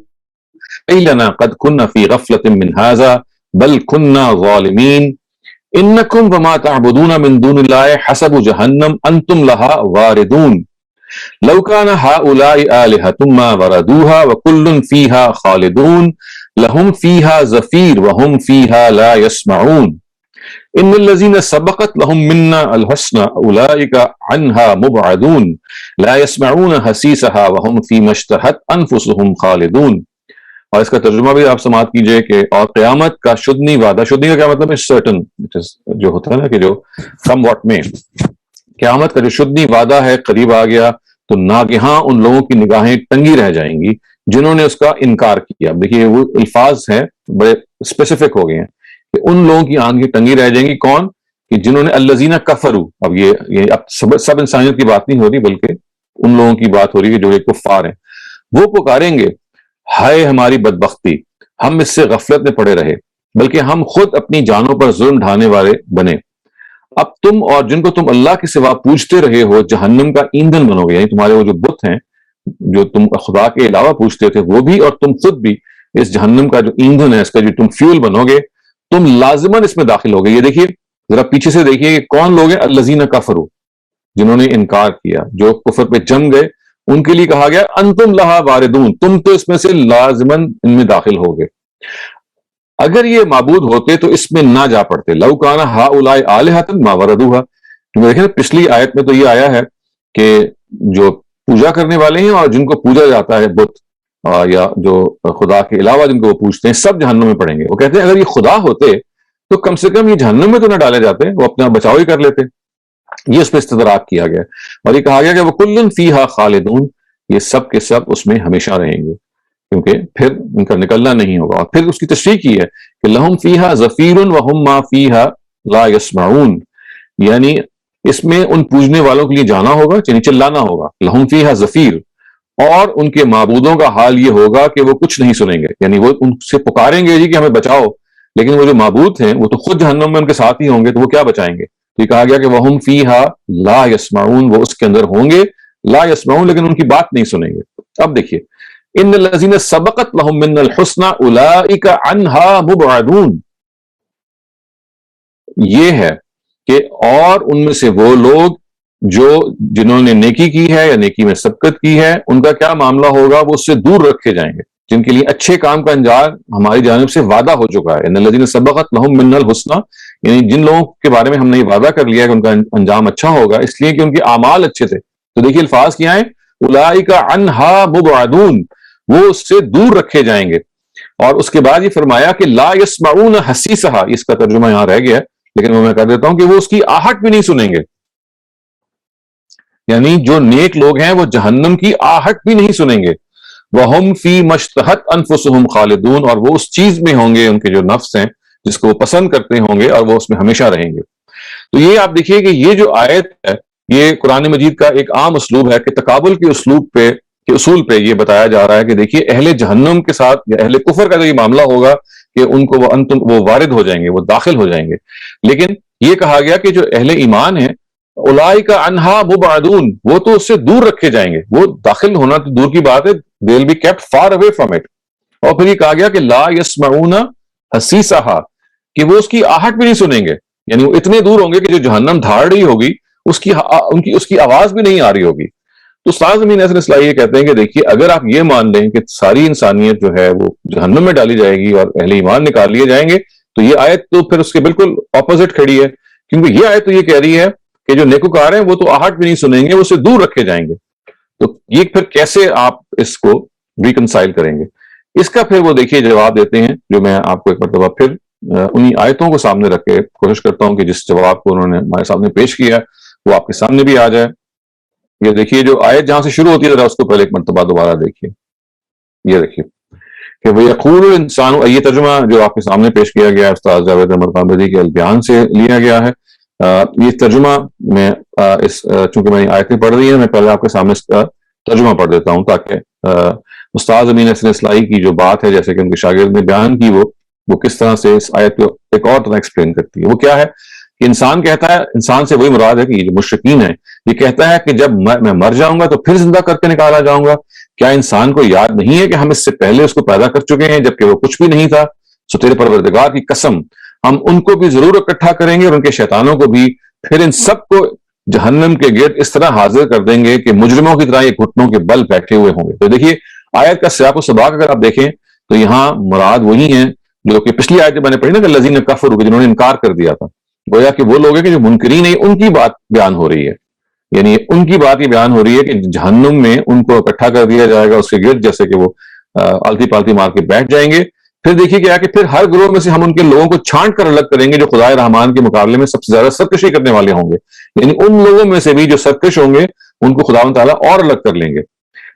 وَيْلَنَا قَدْ كُنَّا فِي غَفْلَةٍ مِّنْ هَٰذَا بَلْ كُنَّا ظَالِمِينَ إِنَّكُمْ وَمَا تَعْبُدُونَ مِن دُونِ اللَّهِ حَسَبُ جَهَنَّمَ أَنتُمْ لَهَا وَارِدُونَ لَوْ كَانَ هَٰؤُلَاءِ آلِهَةٌ مَّا وَرَدُوهَا وَكُلٌّ فِيهَا خَالِدُونَ لَهُمْ فِيهَا زَفِيرٌ وَهُمْ فِيهَا لَا يَسْمَعُونَ إن الذين سبقت لهم منا الحسنى أولئك عنها مبعدون لا يسمعون حسيسها وهم فيما اشتهت أنفسهم خالدون. اور اس کا ترجمہ بھی آپ سماعت کیجئے کہ اور قیامت کا شدنی وعدہ، شدنی کا کیا مطلب ہے؟ سرٹن، جو ہوتا ہے نا کہ جو سم واٹ میں، قیامت کا جو شدنی وعدہ ہے قریب آ گیا، تو ناگہاں ان لوگوں کی نگاہیں ٹنگی رہ جائیں گی جنہوں نے اس کا انکار کیا. دیکھیے وہ الفاظ ہیں بڑے اسپیسیفک ہو گئے ہیں کہ ان لوگوں کی آنکھیں ٹنگی رہ جائیں گی. کون؟ کہ جنہوں نے الذین کفروا. اب یہ اب سب انسانیت کی بات نہیں ہو رہی بلکہ ان لوگوں کی بات ہو رہی ہے جو ایک کفار ہیں. وہ پکاریں گے ہائے ہماری بدبختی، ہم اس سے غفلت میں پڑے رہے، بلکہ ہم خود اپنی جانوں پر ظلم ڈھانے والے بنے. اب تم اور جن کو تم اللہ کے سوا پوجتے رہے ہو جہنم کا ایندھن بنو گے. یعنی تمہارے وہ جو بت ہیں جو تم خدا کے علاوہ پوجتے تھے، وہ بھی اور تم خود بھی اس جہنم کا جو ایندھن ہے، اس کا جو تم فیول بنو گے، تم لازماً اس میں داخل ہو گئے. یہ دیکھیے ذرا پیچھے سے دیکھیے کہ کون لوگ ہیں؟ الذین کفروا، جنہوں نے انکار کیا، جو کفر پہ جم گئے، ان کے لیے کہا گیا انتم لہا واردون، تم تو اس میں سے لازماً ان میں داخل ہو گئے. اگر یہ معبود ہوتے تو اس میں نہ جا پڑتے. لو کان ہؤلاء آلہۃ ما وردوها. دیکھیں پچھلی آیت میں تو یہ آیا ہے کہ جو پوجا کرنے والے ہیں اور جن کو پوجا جاتا ہے بت یا جو خدا کے علاوہ جن کو وہ پوجتے ہیں، سب جہنم میں پڑیں گے. وہ کہتے ہیں اگر یہ خدا ہوتے تو کم سے کم یہ جہنم میں تو نہ ڈالے جاتے، وہ اپنا بچاؤ ہی کر لیتے. یہ اس پہ استدراک کیا گیا اور یہ کہا گیا کہ وَكُلٌّ فِيهَا خَالِدُونَ، یہ سب کے سب اس میں ہمیشہ رہیں گے کیونکہ پھر ان کا نکلنا نہیں ہوگا. اور پھر اس کی تشریح کی ہے کہ لَهُمْ فِيهَا زَفِيرٌ وَهُمْ مَا فِيهَا لَا يَسْمَعُونَ، یعنی اس میں ان پوجنے والوں کے لیے جانا ہوگا، یعنی چلانا ہوگا. لَهُمْ فِيهَا زَفِير، اور ان کے معبودوں کا حال یہ ہوگا کہ وہ کچھ نہیں سنیں گے. یعنی وہ ان سے پکاریں گے جی کہ ہمیں بچاؤ، لیکن وہ جو معبود ہیں وہ تو خود جہنم میں ان کے ساتھ ہی ہوں گے، تو وہ کیا بچائیں گے؟ تو یہ کہا گیا کہ وَهُمْ فِيهَا لَا يَسْمَعُونَ، وہ اس کے اندر ہوں گے لا يسمعون، لیکن ان کی بات نہیں سنیں گے. اب دیکھیے ان الذین سبقت لهم منا الحسنى اولئک عنها مبعدون، یہ ہے کہ اور ان میں سے وہ لوگ جنہوں نے نیکی کی ہے یا نیکی میں سبقت کی ہے، ان کا کیا معاملہ ہوگا؟ وہ اس سے دور رکھے جائیں گے. جن کے لیے اچھے کام کا انجام ہماری جانب سے وعدہ ہو چکا ہے، ان الذین سبقت لهم منا الحسنى، یعنی جن لوگوں کے بارے میں ہم نے یہ وعدہ کر لیا ہے کہ ان کا انجام اچھا ہوگا، اس لیے کہ ان کے اعمال اچھے تھے. تو دیکھیے الفاظ کیا ہیں؟ اولئک عنہا مبعدون، وہ اس سے دور رکھے جائیں گے. اور اس کے بعد یہ فرمایا کہ لا یسمعون حسیسہا، اس کا ترجمہ یہاں رہ گیا لیکن وہ میں کر دیتا ہوں کہ وہ اس کی آہٹ بھی نہیں سنیں گے. یعنی جو نیک لوگ ہیں وہ جہنم کی آہٹ بھی نہیں سنیں گے. وَهُمْ فِي مَشْتَهَتْ أَنفُسُهُمْ خَالِدُونَ، اور وہ اس چیز میں ہوں گے، ان کے جو نفس ہیں جس کو وہ پسند کرتے ہوں گے، اور وہ اس میں ہمیشہ رہیں گے. تو یہ آپ دیکھیے کہ یہ جو آیت ہے یہ قرآن مجید کا ایک عام اسلوب ہے کہ تقابل کے اصول پہ یہ بتایا جا رہا ہے کہ دیکھیے اہل جہنم کے ساتھ یا اہل کفر کا جو یہ معاملہ ہوگا کہ ان کو وہ وارد ہو جائیں گے، وہ داخل ہو جائیں گے. لیکن یہ کہا گیا کہ جو اہل ایمان ہیں اولئک عنہا مبعدون، وہ تو اس سے دور رکھے جائیں گے، وہ داخل ہونا تو دور کی بات ہے، they will be kept far away from it. اور پھر یہ کہا گیا کہ لا یسمعون حسیسہا، کہ وہ اس کی آہٹ بھی نہیں سنیں گے. یعنی وہ اتنے دور ہوں گے کہ جو جہنم دھاڑ رہی ہوگی اس کی آواز بھی نہیں آ رہی ہوگی. تو استاد امین احسن اصلاحی یہ کہتے ہیں کہ دیکھیے اگر آپ یہ مان لیں کہ ساری انسانیت جو ہے وہ جہنم میں ڈالی جائے گی اور اہل ایمان نکال لیے جائیں گے، تو یہ آیت تو پھر اس کے بالکل اپوزٹ کھڑی ہے، کیونکہ یہ آیت تو یہ کہہ رہی ہے کہ جو نیکوکار ہیں وہ تو آہٹ بھی نہیں سنیں گے، وہ اسے دور رکھے جائیں گے. تو یہ پھر کیسے آپ اس کو ریکنسائل کریں گے؟ اس کا پھر وہ دیکھیے جواب دیتے ہیں، جو میں آپ کو ایک مرتبہ پھر انہی آیتوں کو سامنے رکھ کے کوشش کرتا ہوں کہ جس جواب کو انہوں نے ہمارے سامنے پیش کیا وہ آپ کے سامنے بھی آ جائے. یہ دیکھیے جو آیت جہاں سے شروع ہوتی ہے ذرا اس کو پہلے ایک مرتبہ دوبارہ دیکھیے. یہ دیکھیے کہ وَيَقُولُ الْإِنسَانُ، یہ ترجمہ جو آپ کے سامنے پیش کیا گیا ہے استاد جاوید احمد قامدی کے البیان سے لیا گیا ہے. یہ ترجمہ میں چونکہ میں نے آیتیں پڑھ رہی ہیں، میں پہلے آپ کے سامنے اس کا ترجمہ پڑھ دیتا ہوں تاکہ استاد امین احسن اصلاحی کی جو بات ہے جیسے کہ ان کے شاگرد نے بیان کی وہ کس طرح سے اس آیت کو ایک اور طرح ایکسپلین کرتی ہے. وہ کیا ہے کہ انسان کہتا ہے، انسان سے وہی مراد ہے کہ یہ جو مشرکین ہیں یہ کہتا ہے کہ جب میں مر جاؤں گا تو پھر زندہ کر کے نکالا جاؤں گا. کیا انسان کو یاد نہیں ہے کہ ہم اس سے پہلے اس کو پیدا کر چکے ہیں جبکہ وہ کچھ بھی نہیں تھا؟ سو تیرے پروردگار کی قسم ہم ان کو بھی ضرور اکٹھا کریں گے اور ان کے شیطانوں کو بھی، پھر ان سب کو جہنم کے گرد اس طرح حاضر کر دیں گے کہ مجرموں کی طرح یہ گھٹنوں کے بل بیٹھے ہوئے ہوں گے. تو دیکھیے آیت کا سیاق و سباق اگر آپ دیکھیں تو یہاں مراد وہی ہیں جو کہ پچھلی آیت میں نے پڑھی نا کہ الذین کفروا، جنہوں نے انکار کر دیا تھا. گویا کہ وہ لوگ ہیں کہ جو منکرین ہیں ان کی بات بیان ہو رہی ہے، یعنی ان کی بات یہ بیان ہو رہی ہے کہ جہنم میں ان کو اکٹھا کر دیا جائے گا اس کے گرد، جیسے کہ وہ آلتی پالتی مار کے بیٹھ جائیں گے. پھر دیکھیے کیا کہ پھر ہر گروہ میں سے ہم ان کے لوگوں کو چھانٹ کر الگ کریں گے جو خدائے رحمان کے مقابلے میں سب سے زیادہ سرکشی کرنے والے ہوں گے. یعنی ان لوگوں میں سے بھی جو سرکش ہوں گے ان کو خداوند تعالیٰ اور الگ کر لیں گے.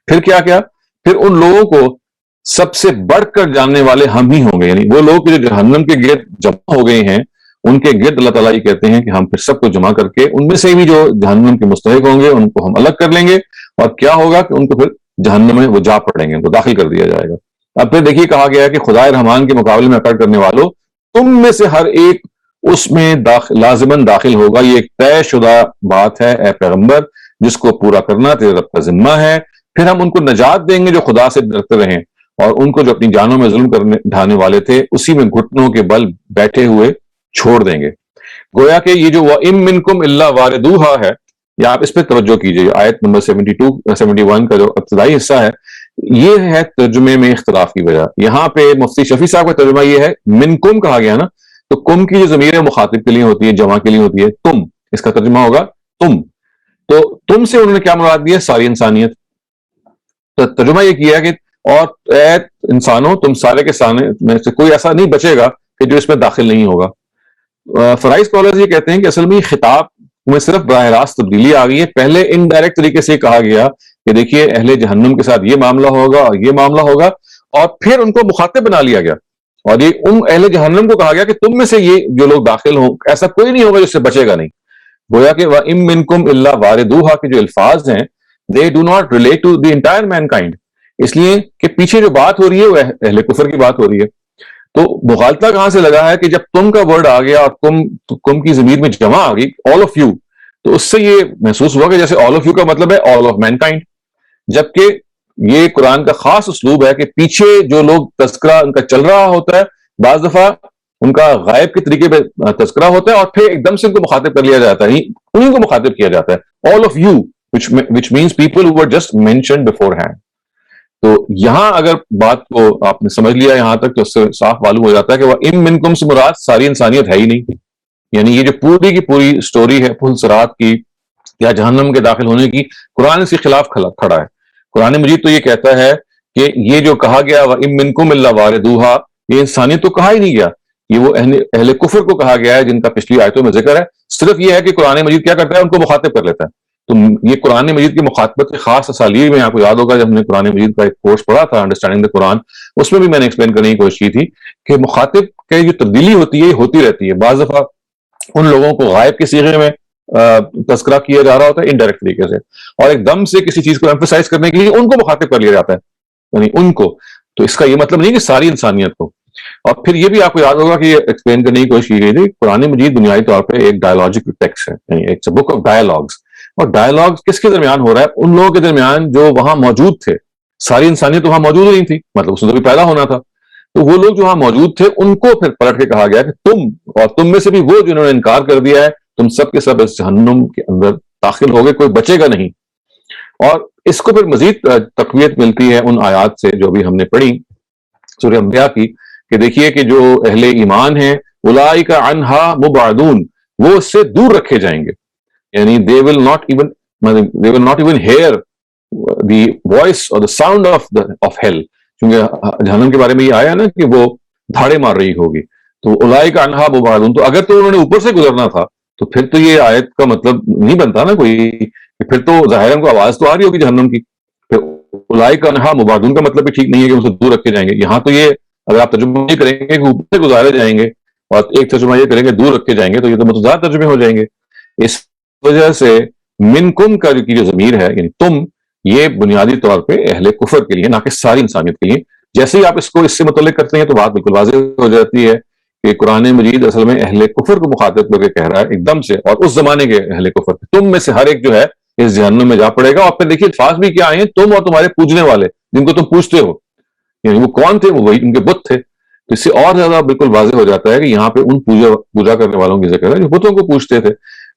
پھر کیا پھر ان لوگوں کو سب سے بڑھ کر جاننے والے ہم ہی ہوں گے. یعنی وہ لوگ جو جہنم کے گرد جمع ہو گئے ہیں ان کے گرد اللہ تعالیٰ یہ کہتے ہیں کہ ہم پھر سب کو جمع کر کے ان میں سے بھی جو جہنم کے مستحق ہوں گے ان کو ہم الگ کر لیں گے، اور کیا ہوگا کہ ان کو پھر جہنم میں وہ جا پڑیں گے، ان کو داخل کر دیا جائے گا. اب پھر دیکھیے کہا گیا کہ خدائے رحمان کے مقابلے میں اکڑ کرنے والوں تم میں سے ہر ایک اس میں لازماً داخل ہوگا. یہ ایک طے شدہ بات ہے اے پیغمبر جس کو پورا کرنا تیرے رب کا ذمہ ہے. پھر ہم ان کو نجات دیں گے جو خدا سے ڈرتے رہیں اور ان کو جو اپنی جانوں میں ظلم کرنے ڈھانے والے تھے اسی میں گھٹنوں کے بل بیٹھے ہوئے چھوڑ دیں گے. گویا کہ یہ جو وَإِن مِّنكُمْ إِلَّا وَارِدُوهَا ہے، یا آپ اس پہ توجہ کیجئے. آیت نمبر 71 کا جو ابتدائی حصہ ہے یہ ہے ترجمے میں اختلاف کی وجہ. یہاں پہ مفتی شفیع صاحب کا ترجمہ یہ ہے منکم کہا گیا نا، تو کم کی جو ضمیر مخاطب کے لیے ہوتی ہے، جمع کے لیے ہوتی ہے تم، اس کا ترجمہ ہوگا تم. تو تم سے انہوں نے کیا مراد دیا؟ ساری انسانیت. تو ترجمہ یہ کیا کہ اور اے انسانوں تم سارے کے سامنے میں سے کوئی ایسا نہیں بچے گا کہ جو اس میں داخل نہیں ہوگا. فرائض اسکالرز یہ کہتے ہیں کہ اصل میں یہ خطاب میں صرف براہ راست تبدیلی آ گئی ہے. پہلے انڈائریکٹ طریقے سے کہا گیا کہ دیکھیے اہل جہنم کے ساتھ یہ معاملہ ہوگا اور یہ معاملہ ہوگا، اور پھر ان کو مخاطب بنا لیا گیا اور یہ ان اہل جہنم کو کہا گیا کہ تم میں سے یہ جو لوگ داخل ہوں ایسا کوئی نہیں ہوگا جس سے بچے گا نہیں. گویا کہ وَإِن مِّنكُمْ إِلَّا وَارِدُوهَا کے جو الفاظ ہیں they do not relate to the entire mankind. اس لیے کہ پیچھے جو بات ہو رہی ہے وہ اہل کفر کی بات ہو رہی ہے. تو مغالطہ کہاں سے لگا ہے کہ جب تم کا ورڈ آ گیا اور تم کی ضمیر میں جمع آ گئی all of you, تو اس سے یہ محسوس ہوا کہ جیسے all of you کا مطلب ہے all of mankind, جبکہ یہ قرآن کا خاص اسلوب ہے کہ پیچھے جو لوگ تذکرہ ان کا چل رہا ہوتا ہے بعض دفعہ ان کا غائب کے طریقے پہ تذکرہ ہوتا ہے اور پھر ایک دم سے ان کو مخاطب کر لیا جاتا ہے, انہیں کو مخاطب کیا جاتا ہے all of you, which means people who were just mentioned beforehand. تو یہاں اگر بات کو آپ نے سمجھ لیا یہاں تک تو اس سے صاف معلوم ہو جاتا ہے کہ وہ ام منکم سے مراد ساری انسانیت ہے ہی نہیں. یعنی یہ جو پوری کی پوری سٹوری ہے پل صراط کی یا جہنم کے داخل ہونے کی, قرآن اس کے خلاف کھڑا ہے. قرآن مجید تو یہ کہتا ہے کہ یہ جو کہا گیا وَإِن مِّنكُمْ إِلَّا وَارِدُوهَا, یہ انسانیت تو کہا ہی نہیں گیا, یہ وہ اہل کفر کو کہا گیا ہے جن کا پچھلی آیتوں میں ذکر ہے. صرف یہ ہے کہ قرآن مجید کیا کرتا ہے, ان کو مخاطب کر لیتا ہے. تو یہ قرآن مجید کی مخاطبت کے خاص اسالیب میں آپ کو یاد ہوگا جب ہم نے قرآن مجید کا ایک کورس پڑھا تھا انڈرسٹینڈنگ دا قرآن, اس میں بھی میں نے ایکسپلین کرنے کی کوشش کی تھی کہ مخاطب کی جو تبدیلی ہوتی ہے یہ ہوتی رہتی ہے. بعض دفعہ ان لوگوں کو غائب کے صیغے میں تذکرہ کیا جا رہا ہوتا ہے انڈائریکٹ طریقے سے, اور ایک دم سے کسی چیز کو ایمفسائز کرنے کے لیے ان کو مخاطب کر لیا جاتا ہے, یعنی ان کو. تو اس کا یہ مطلب نہیں کہ ساری انسانیت کو. اور پھر یہ بھی آپ کو یاد ہوگا کہ یہ ایکسپلین کرنے کی کوشش کی گئی تھی قرآن مجید بنیادی طور پہ ایک ڈائیلاجک ٹیکسٹ ہے, یعنی ایک بک آف ڈائیلاگس. اور ڈائیلاگ کس کے درمیان ہو رہا ہے, ان لوگوں کے درمیان جو وہاں موجود تھے. ساری انسانیت وہاں موجود نہیں تھی, مطلب اس میں تو بھی پیدا ہونا تھا. تو وہ لوگ جو وہاں موجود تھے ان کو پھر پلٹ کے کہا گیا کہ تم اور تم میں سے بھی وہ جنہوں نے انکار کر دیا ہے, تم سب کے سب اس جہنم کے اندر داخل ہو گئے, کوئی بچے گا نہیں. اور اس کو پھر مزید تقویت ملتی ہے ان آیات سے جو بھی ہم نے پڑھی سورہ انبیاء کی, کہ دیکھیے کہ جو اہل ایمان ہیں اولئک عنہا مبعدون, وہ اس سے دور رکھے جائیں گے. یعنی they will not even hear the voice or the sound of hell, کیونکہ جہنم کے بارے میں یہ آیا نا کہ وہ دھاڑے مار رہی ہوگی. تو اولئک عنہا مبعدون, تو اگر تو انہوں نے اوپر سے گزرنا تھا تو پھر تو یہ آیت کا مطلب نہیں بنتا نا کوئی, کہ پھر تو ظاہر کو آواز تو آ رہی ہوگی جہنم کی. پھر اولئک عنہا مبعدون کا مطلب بھی ٹھیک نہیں ہے کہ ان سے دور رکھے جائیں گے. یہاں تو یہ اگر آپ ترجمہ یہ کریں گے کہ اوپر سے گزارے جائیں گے اور ایک ترجمہ یہ کریں گے دور رکھے جائیں گے, تو یہ تو متضاد ترجمے ہو جائیں گے. اس وجہ سے منکم کا جو ضمیر ہے یعنی تم, یہ بنیادی طور پہ اہل کفر کے لیے نہ کہ ساری انسانیت کے لیے. جیسے ہی آپ اس کو اس سے متعلق کرتے ہیں تو بات بالکل واضح ہو جاتی ہے کہ قرآن مجید اصل میں اہل کفر کو مخاطب کر کے کہہ رہا ہے ایک دم سے, اور اس زمانے کے اہل کفر, تم میں سے ہر ایک جو ہے اس جہنم میں جا پڑے گا. اور پھر دیکھیے الفاظ بھی کیا آئے, تم اور تمہارے پوجنے والے جن کو تم پوچھتے ہو, یعنی وہ کون تھے, وہ وہی ان کے بت تھے. تو اس سے اور زیادہ بالکل واضح ہو جاتا ہے کہ یہاں پہ ان پوجا کرنے والوں کی ذکر ہے جو بتوں کو پوچھتے تھے,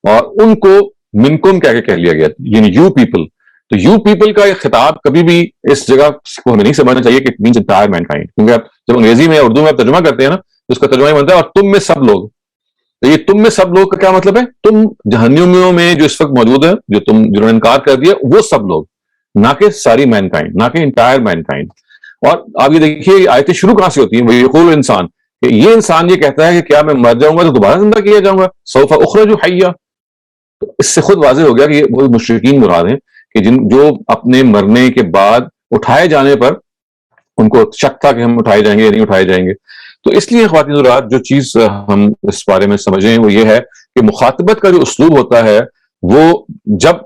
اور ان کو منکم کہہ لیا گیا, یعنی یو پیپل. تو یو پیپل کا ایک خطاب کبھی بھی اس جگہ کو ہمیں نہیں سمجھنا چاہیے کہ مینس انٹائر مینکائنڈ, کیونکہ آپ جب انگریزی میں اردو میں آپ ترجمہ کرتے ہیں نا تو اس کا ترجمہ یہ بنتا ہے اور تم میں سب لوگ. تو یہ تم میں سب لوگ کا کیا مطلب ہے, تم جہنمیوں میں جو اس وقت موجود ہیں جو جنہوں نے انکار کر دیا وہ سب لوگ, نہ کہ ساری مینکائنڈ, نہ کہ انٹائر مینکائنڈ. اور آپ یہ دیکھیے آیتیں شروع کہاں سے ہوتی ہیں, وہ یقول انسان, کہ یہ انسان یہ کہتا ہے کہ کیا میں مر جاؤں گا تو دوبارہ زندہ کیا جاؤں گا, سوف اخرج حیا. تو اس سے خود واضح ہو گیا کہ وہ مشرکین مراد ہیں کہ جو اپنے مرنے کے بعد اٹھائے جانے پر ان کو شک تھا کہ ہم اٹھائے جائیں گے یا نہیں اٹھائے جائیں گے. تو اس لیے خواتین حضرات جو چیز ہم اس بارے میں سمجھیں وہ یہ ہے کہ مخاطبت کا جو اسلوب ہوتا ہے وہ جب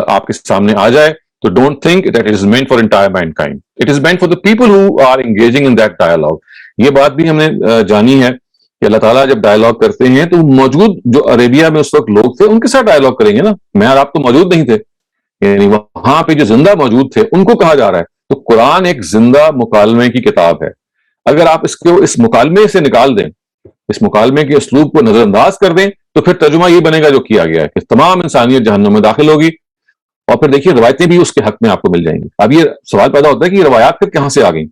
آپ کے سامنے آ جائے تو don't think that it is meant for entire mankind, it is meant for the people who are engaging in that dialogue. یہ بات بھی ہم نے جانی ہے کہ اللہ تعالیٰ جب ڈائیلاگ کرتے ہیں تو موجود جو عربیہ میں اس وقت لوگ تھے ان کے ساتھ ڈائیلاگ کریں گے نا, میں اور آپ تو موجود نہیں تھے, یعنی وہاں پہ جو زندہ موجود تھے ان کو کہا جا رہا ہے. تو قرآن ایک زندہ مکالمے کی کتاب ہے. اگر آپ اس مکالمے سے نکال دیں, اس مکالمے کے اسلوب کو نظر انداز کر دیں, تو پھر ترجمہ یہ بنے گا جو کیا گیا ہے کہ تمام انسانیت جہنم میں داخل ہوگی. اور پھر دیکھیے روایتیں بھی اس کے حق میں آپ کو مل جائیں گی. اب یہ سوال پیدا ہوتا ہے کہ یہ روایات پھر کہاں سے آ گئیں.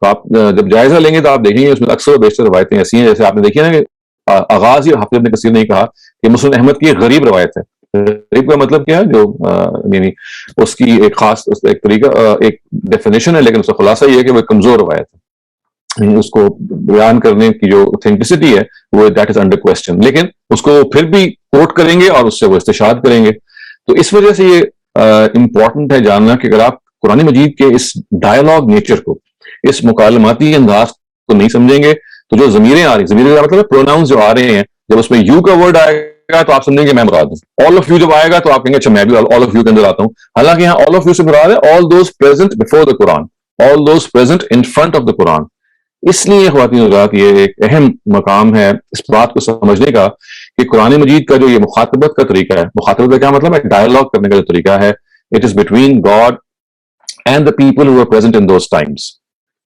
تو آپ جب جائزہ لیں گے تو آپ دیکھیں گے اس میں اکثر و بیشتر روایتیں ایسی ہیں, جیسے آپ نے دیکھی نا کہ آغاز ہی حافظ ابن کثیر نے کہا کہ مسلم احمد کی ایک غریب روایت ہے. غریب کا مطلب کیا ہے, جو یعنی اس کی ایک خاص ایک طریقہ ایک ڈیفینیشن ہے, لیکن اس کا خلاصہ یہ ہے کہ وہ ایک کمزور روایت ہے. اس کو بیان کرنے کی جو اوتھینٹسٹی ہے وہ دیٹ از انڈر کوسچن, لیکن اس کو پھر بھی کوٹ کریں گے اور اس سے وہ استشہاد کریں گے. تو اس وجہ سے یہ امپورٹنٹ ہے جاننا کہ اگر آپ قرآن مجید کے اس ڈائیلاگ نیچر کو, اس مکالماتی انداز کو نہیں سمجھیں گے تو جو ضمیریں آ رہی, ضمیر کا مطلب ہے پروناؤنس جو آ رہے ہیں, جب اس میں یو کا ورڈ آئے گا تو آپ سمجھیں گے میں مراد ہوں. آل آف یو جب آئے گا تو آپ کہیں گے اچھا میں بھی آل آف یو کے اندر آتا ہوں. حالانکہ یہاں آل آف یو سے مراد ہے all those present before the Quran, all those present in front of the Quran. اس لیے خواتین حضرات یہ ایک اہم مقام ہے اس بات کو سمجھنے کا کہ قرآن مجید کا جو یہ مخاطبت کا طریقہ ہے, مخاطبت کا کیا مطلب ہے, ڈائلاگ کرنے کا جو طریقہ ہے, it is between God and the people who are present in those times.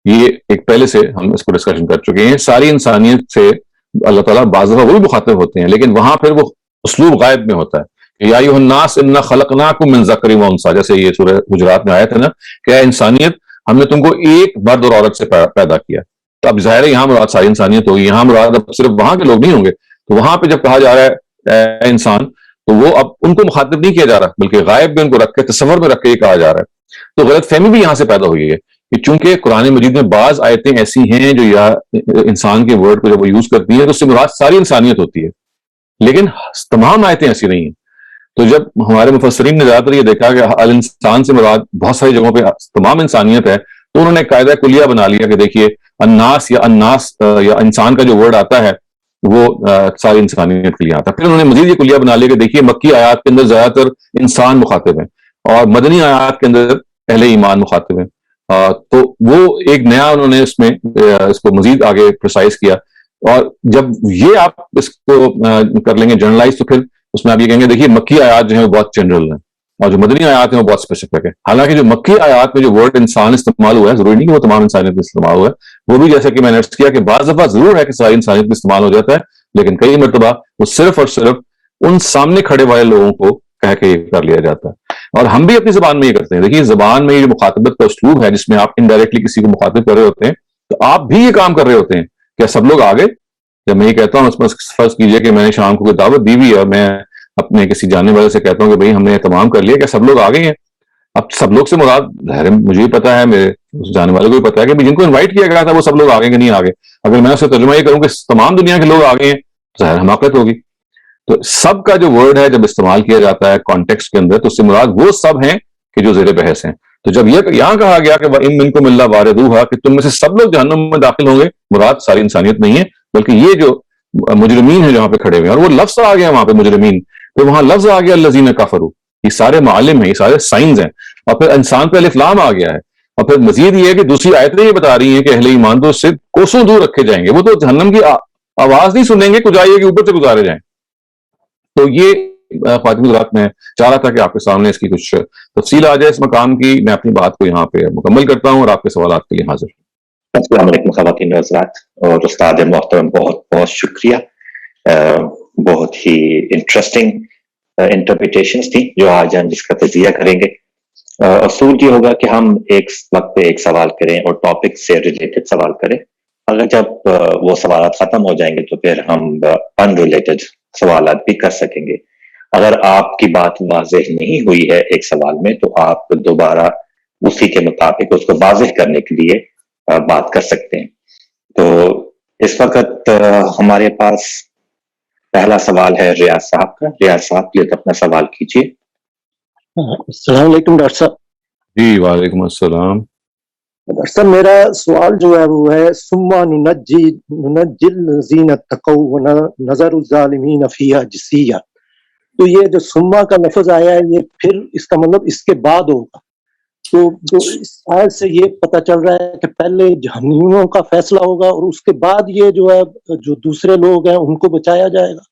یہ ایک پہلے سے ہم اس کو ڈسکشن کر چکے ہیں. ساری انسانیت سے اللہ تعالیٰ بعض دفعہ وہ بھی مخاطب ہوتے ہیں, لیکن وہاں پھر وہ اسلوب غائب میں ہوتا ہے. یا ایھا الناس انا خلقناکم من ذکر و انثی, جیسے یہ سورہ حجرات میں آیت ہے نا کہ اے انسانیت ہم نے تم کو ایک مرد اور عورت سے پیدا کیا. تو اب ظاہر ہے یہاں مراد ساری انسانیت ہوگی, یہاں مراد اب صرف وہاں کے لوگ نہیں ہوں گے. تو وہاں پہ جب کہا جا رہا ہے اے انسان, تو وہ اب ان کو مخاطب نہیں کیا جا رہا بلکہ غائب میں ان کو رکھ کے تصور میں رکھ کے یہ کہا جا رہا ہے. تو غلط فہمی بھی یہاں سے پیدا ہوئی ہے کہ چونکہ قرآن مجید میں بعض آیتیں ایسی ہیں جو یا انسان کے ورڈ کو جب وہ یوز کرتی ہیں تو اس سے مراد ساری انسانیت ہوتی ہے, لیکن تمام آیتیں ایسی نہیں ہیں. تو جب ہمارے مفسرین نے زیادہ تر یہ دیکھا کہ الانسان سے مراد بہت ساری جگہوں پہ تمام انسانیت ہے, تو انہوں نے قاعدہ کلیہ بنا لیا کہ دیکھیے الناس یا انسان کا جو ورڈ آتا ہے وہ ساری انسانیت کے لیے آتا ہے. پھر انہوں نے مزید یہ کلیہ بنا لیا کہ دیکھیے مکی آیات کے اندر زیادہ تر انسان مخاطب ہیں اور مدنی آیات کے اندر اہل ایمان مخاطب ہیں. تو وہ ایک نیا انہوں نے اس کو مزید آگے پرسائز کیا. اور جب یہ آپ اس کو کر لیں گے جنرلائز, تو پھر اس میں آپ یہ کہیں گے دیکھیے مکی آیات جو ہیں وہ بہت جنرل ہیں اور جو مدنی آیات ہیں وہ بہت اسپیسیفک ہے. حالانکہ جو مکی آیات میں جو ورڈ انسان استعمال ہوا ہے ضروری نہیں کہ وہ تمام انسانیت میں استعمال ہوا ہے, وہ بھی جیسا کہ میں نے عرض کیا کہ بعض دفعہ ضرور ہے کہ ساری انسانیت میں استعمال ہو جاتا ہے, لیکن کئی مرتبہ وہ صرف اور صرف ان سامنے کھڑے والے لوگوں کو کہہ کے یہ کر لیا جاتا ہے. اور ہم بھی اپنی زبان میں یہ کرتے ہیں. دیکھیے زبان میں یہ جو مخاطبت کا اسلوب ہے جس میں آپ انڈائریکٹلی کسی کو مخاطب کر رہے ہوتے ہیں, تو آپ بھی یہ کام کر رہے ہوتے ہیں. کیا سب لوگ آگے جب میں یہ کہتا ہوں, اس پر فرض کیجئے کہ میں نے شام کو کوئی دعوت دی ہوئی ہے اور میں اپنے کسی جاننے والے سے کہتا ہوں کہ بھائی ہم نے تمام کر لیا, کیا سب لوگ آگے ہیں؟ اب سب لوگ سے مراد ظاہر مجھے بھی پتا ہے, میرے جاننے والے کو بھی پتا ہے کہ جن کو انوائٹ کیا گیا تھا وہ سب لوگ آگے کہ نہیں آگے. اگر میں اس سے ترجمہ یہ کروں کہ تمام دنیا کے لوگ آگے ہیں, ظاہر حماقت ہوگی. تو سب کا جو ورڈ ہے جب استعمال کیا جاتا ہے کانٹیکسٹ کے اندر, تو اس سے مراد وہ سب ہیں کہ جو زیر بحث ہیں. تو جب یہ یہاں کہا گیا کہ وَإِن مِّنكُمْ إِلَّا وَارِدُوهَا کہ تم میں سے سب لوگ جہنم میں داخل ہوں گے, مراد ساری انسانیت نہیں ہے بلکہ یہ جو مجرمین ہیں جہاں پہ کھڑے ہوئے ہیں. اور وہ لفظ آ گیا وہاں پہ مجرمین, پھر وہاں لفظ آ گیا الذین کفروا, یہ سارے معالم ہیں, یہ سارے سائنز ہیں. اور پھر انسان پہ الف لام آ گیا ہے. اور پھر مزید یہ ہے کہ دوسری آیتیں یہ بتا رہی ہیں کہ اہل ایمان تو اس سے کوسوں دور رکھے جائیں گے, وہ تو جہنم کی آواز نہیں سنیں گے, کجائیے کے اوپر سے گزارے جائیں. تو یہ خواتین حضرات میں چاہ رہا تھا کہ آپ کے سامنے اس کی کچھ تفصیل آ جائے اس مقام کی. میں اپنی بات کو یہاں پہ مکمل کرتا ہوں اور آپ کے سوالات کے لیے حاضر. السلام علیکم خواتین حضرات اور استاد محترم, بہت بہت شکریہ. بہت ہی انٹرسٹنگ انٹرپریٹیشنز تھیں جو آج ہم جس کا تجزیہ کریں گے. اصول یہ ہوگا کہ ہم ایک وقت پہ ایک سوال کریں اور ٹاپک سے ریلیٹڈ سوال کریں. اگر جب وہ سوالات ختم ہو جائیں گے تو پھر ہم ان ریلیٹڈ سوالات بھی کر سکیں گے. اگر آپ کی بات واضح نہیں ہوئی ہے ایک سوال میں تو آپ دوبارہ اسی کے مطابق اس کو واضح کرنے کے لیے بات کر سکتے ہیں. تو اس وقت ہمارے پاس پہلا سوال ہے ریاض صاحب کا. ریاض صاحب پلیز اپنا سوال کیجیے. السلام علیکم ڈاکٹر صاحب. جی وعلیکم السلام. ڈاکٹر صاحب میرا سوال جو ہے وہ ہے ثم ننجی الذین اتقوا ونذر الظالمین فیہا جثیا. تو یہ جو ثم کا لفظ آیا ہے یہ پھر اس کا مطلب اس کے بعد ہوگا. تو اس آیت سے یہ پتہ چل رہا ہے کہ پہلے جہنمیوں کا فیصلہ ہوگا اور اس کے بعد یہ جو ہے جو دوسرے لوگ ہیں ان کو بچایا جائے گا.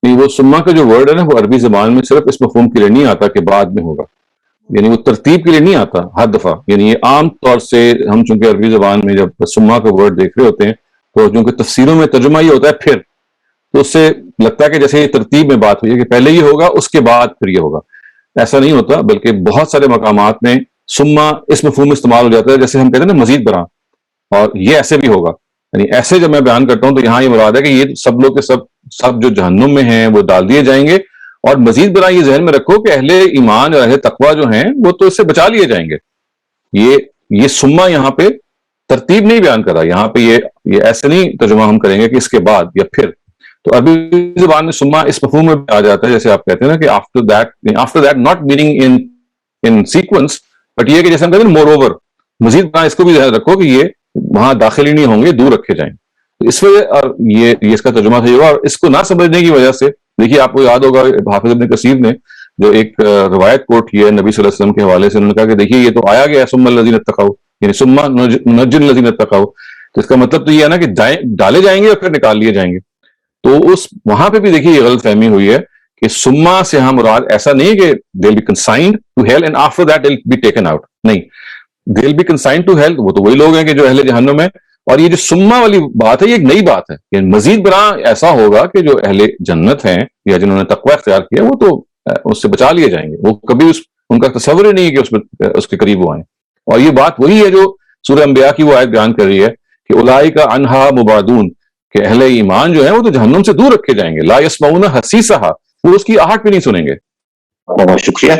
نہیں, وہ سما کا جو ورڈ ہے نا وہ عربی زبان میں صرف اس مفہوم کے لیے نہیں آتا کہ بعد میں ہوگا, یعنی وہ ترتیب کے لیے نہیں آتا ہر دفعہ. یعنی یہ عام طور سے ہم چونکہ عربی زبان میں جب سما کا ورڈ دیکھ رہے ہوتے ہیں تو چونکہ تفسیروں میں ترجمہ یہ ہوتا ہے پھر, تو اس سے لگتا ہے کہ جیسے یہ ترتیب میں بات ہوئی ہے کہ پہلے یہ ہوگا اس کے بعد پھر یہ ہوگا. ایسا نہیں ہوتا, بلکہ بہت سارے مقامات میں سما اس مفہوم میں استعمال ہو جاتا ہے جیسے ہم کہتے ہیں نا مزید برآں, اور یہ ایسے بھی ہوگا. یعنی ایسے جب میں بیان کرتا ہوں تو یہاں یہ مراد ہے کہ یہ سب لوگ کے سب جو جہنم میں ہیں وہ ڈال دیے جائیں گے, اور مزید برآں یہ ذہن میں رکھو کہ اہل ایمان اور اہل تقویٰ جو ہیں وہ تو اس سے بچا لیے جائیں گے. یہ سما یہاں پہ ترتیب نہیں بیان کر رہا, یہاں پہ یہ ایسے نہیں ترجمہ ہم کریں گے کہ اس کے بعد یا پھر. تو عربی زبان میں سما اس مفہوم میں آ جاتا ہے جیسے آپ کہتے ہیں نا کہ after that not meaning in sequence, but یہ کہ جیسے ہم کہتے ہیں مور اوور, مزید برآں اس کو بھی ذہن رکھو کہ یہ وہاں داخل ہی نہیں ہوں گے, دور رکھے جائیں. تو اس وجہ اور یہ اس کا ترجمہ صحیح ہوا, اور اس کو نہ سمجھنے کی وجہ سے دیکھیے آپ کو یاد ہوگا حافظ ابن کثیر نے جو ایک روایت کوٹ کی ہے نبی صلی اللہ علیہ وسلم کے حوالے سے، انہوں نے کہا کہ دیکھیے یہ تو آیا گیا ہے ثم الذین اتقوا، یعنی ثم ننجی الذین اتقوا، تو اس کا مطلب تو یہ ہے نا کہ ڈالے جائیں گے اور پھر نکال لیے جائیں گے. تو اس وہاں پہ بھی دیکھیے یہ غلط فہمی ہوئی ہے کہ سما سے ہم مراد ایسا نہیں کہ they will be consigned to hell and after that they will be taken out, نہیں، they will be consigned to hell, وہ تو وہی لوگ ہیں کہ جو اہل جہنم ہے. اور یہ جو سما والی بات ہے یہ ایک نئی بات ہے، یعنی مزید برآں ایسا ہوگا کہ جو اہل جنت ہیں یا جنہوں نے تقوی اختیار کیا وہ تو اس سے بچا لیے جائیں گے، وہ کبھی ان کا تصور ہی نہیں ہے کہ اس کے قریب وہ آئیں. اور یہ بات وہی ہے جو سورہ انبیاء کی وہ آیت بیان کر رہی ہے کہ اولئک عنہا مبعدون، کہ اہل ایمان جو ہیں وہ تو جہنم سے دور رکھے جائیں گے. لا یسمعون حسیسہا، وہ اس کی آہٹ بھی نہیں سنیں گے. بہت شکریہ.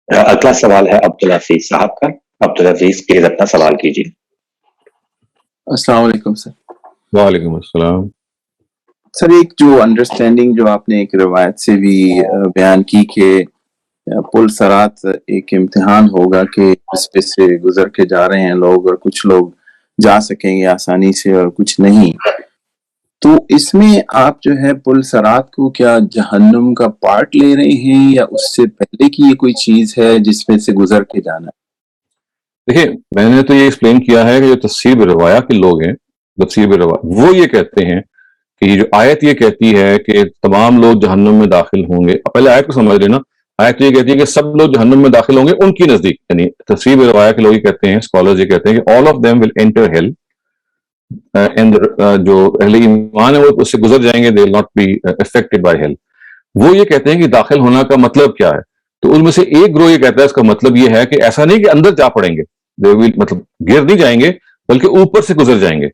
اگلا سوال ہے عبدالعزیز صاحب کا. عبدالعزیز پلیز اپنا سوال کیجیے. السلام علیکم سر. وعلیکم السلام. سر ایک جو انڈرسٹینڈنگ جو آپ نے ایک روایت سے بھی بیان کی کہ پل صراط ایک امتحان ہوگا کہ اس پہ سے گزر کے جا رہے ہیں لوگ، اور کچھ لوگ جا سکیں گے آسانی سے اور کچھ نہیں، تو اس میں آپ جو ہے پل صراط کو کیا جہنم کا پارٹ لے رہے ہیں یا اس سے پہلے کی یہ کوئی چیز ہے جس میں سے گزر کے جانا ہے؟ دیکھیں میں نے تو یہ ایکسپلین کیا ہے کہ جو تفسیر بالروایا کے لوگ ہیں، تفسیر بالروایا وہ یہ کہتے ہیں کہ یہ جو آیت یہ کہتی ہے کہ تمام لوگ جہنم میں داخل ہوں گے. پہلے آیت کو سمجھ لینا. آیت یہ کہتی ہے کہ سب لوگ جہنم میں داخل ہوں گے ان کی نزدیک، یعنی تفسیر بالروایا کے لوگ یہ کہتے ہیں، اسکالرز یہ کہتے ہیں کہ all of them will enter hell and جو اہل ایمان ہے وہ اس سے گزر جائیں گے، they will not be affected by hell. وہ یہ کہتے ہیں کہ داخل ہونا کا مطلب کیا ہے. تو ان میں سے ایک گروہ یہ کہتا ہے اس کا مطلب یہ ہے کہ ایسا نہیں کہ اندر جا پڑیں گے، مطلب گر نہیں جائیں گے بلکہ اوپر سے گزر جائیں گے.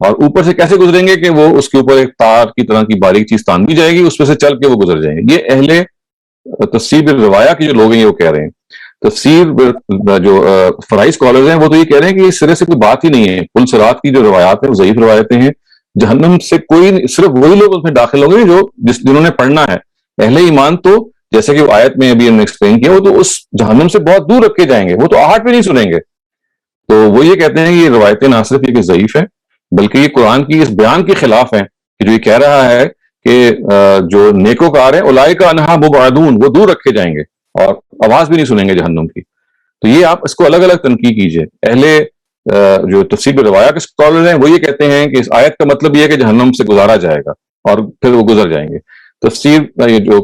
اور اوپر سے کیسے گزریں گے کہ وہ اس کے اوپر ایک تار کی طرح کی باریک چیز تان دی جائے گی، اس پہ سے چل کے وہ گزر جائیں گے. یہ اہل تفسیر بالروایا کے جو لوگ ہیں یہ وہ کہہ رہے ہیں. تفسیر جو فرائی اسکالرز ہیں وہ تو یہ کہہ رہے ہیں کہ اس سرے سے کوئی بات ہی نہیں ہے. پل صراط کی جو روایات ہیں وہ ضعیف روایتیں ہیں. جہنم سے کوئی، صرف وہی لوگ اس میں داخل ہوں گے جنہوں نے پڑھنا ہے. اہل ایمان تو جیسے کہ وہ آیت میں ابھی ہم نے ایکسپلین کیا وہ تو اس جہنم سے بہت دور رکھے جائیں گے، وہ تو آہٹ بھی نہیں سنیں گے. تو وہ یہ کہتے ہیں کہ یہ روایتیں نہ صرف یہ کہ ضعیف ہیں بلکہ یہ قرآن کی اس بیان کے خلاف ہیں کہ جو یہ کہہ رہا ہے کہ جو نیکوکار ہیں اولئک عنہا مبعدون، وہ دور رکھے جائیں گے اور آواز بھی نہیں سنیں گے جہنم کی. تو یہ آپ اس کو الگ الگ تنقید کیجئے. اہل جو تفسیر بالروایا کے اسکالر ہیں وہ یہ کہتے ہیں کہ اس آیت کا مطلب یہ ہے کہ جہنم سے گزارا جائے گا اور پھر وہ گزر جائیں گے. تفسیر جو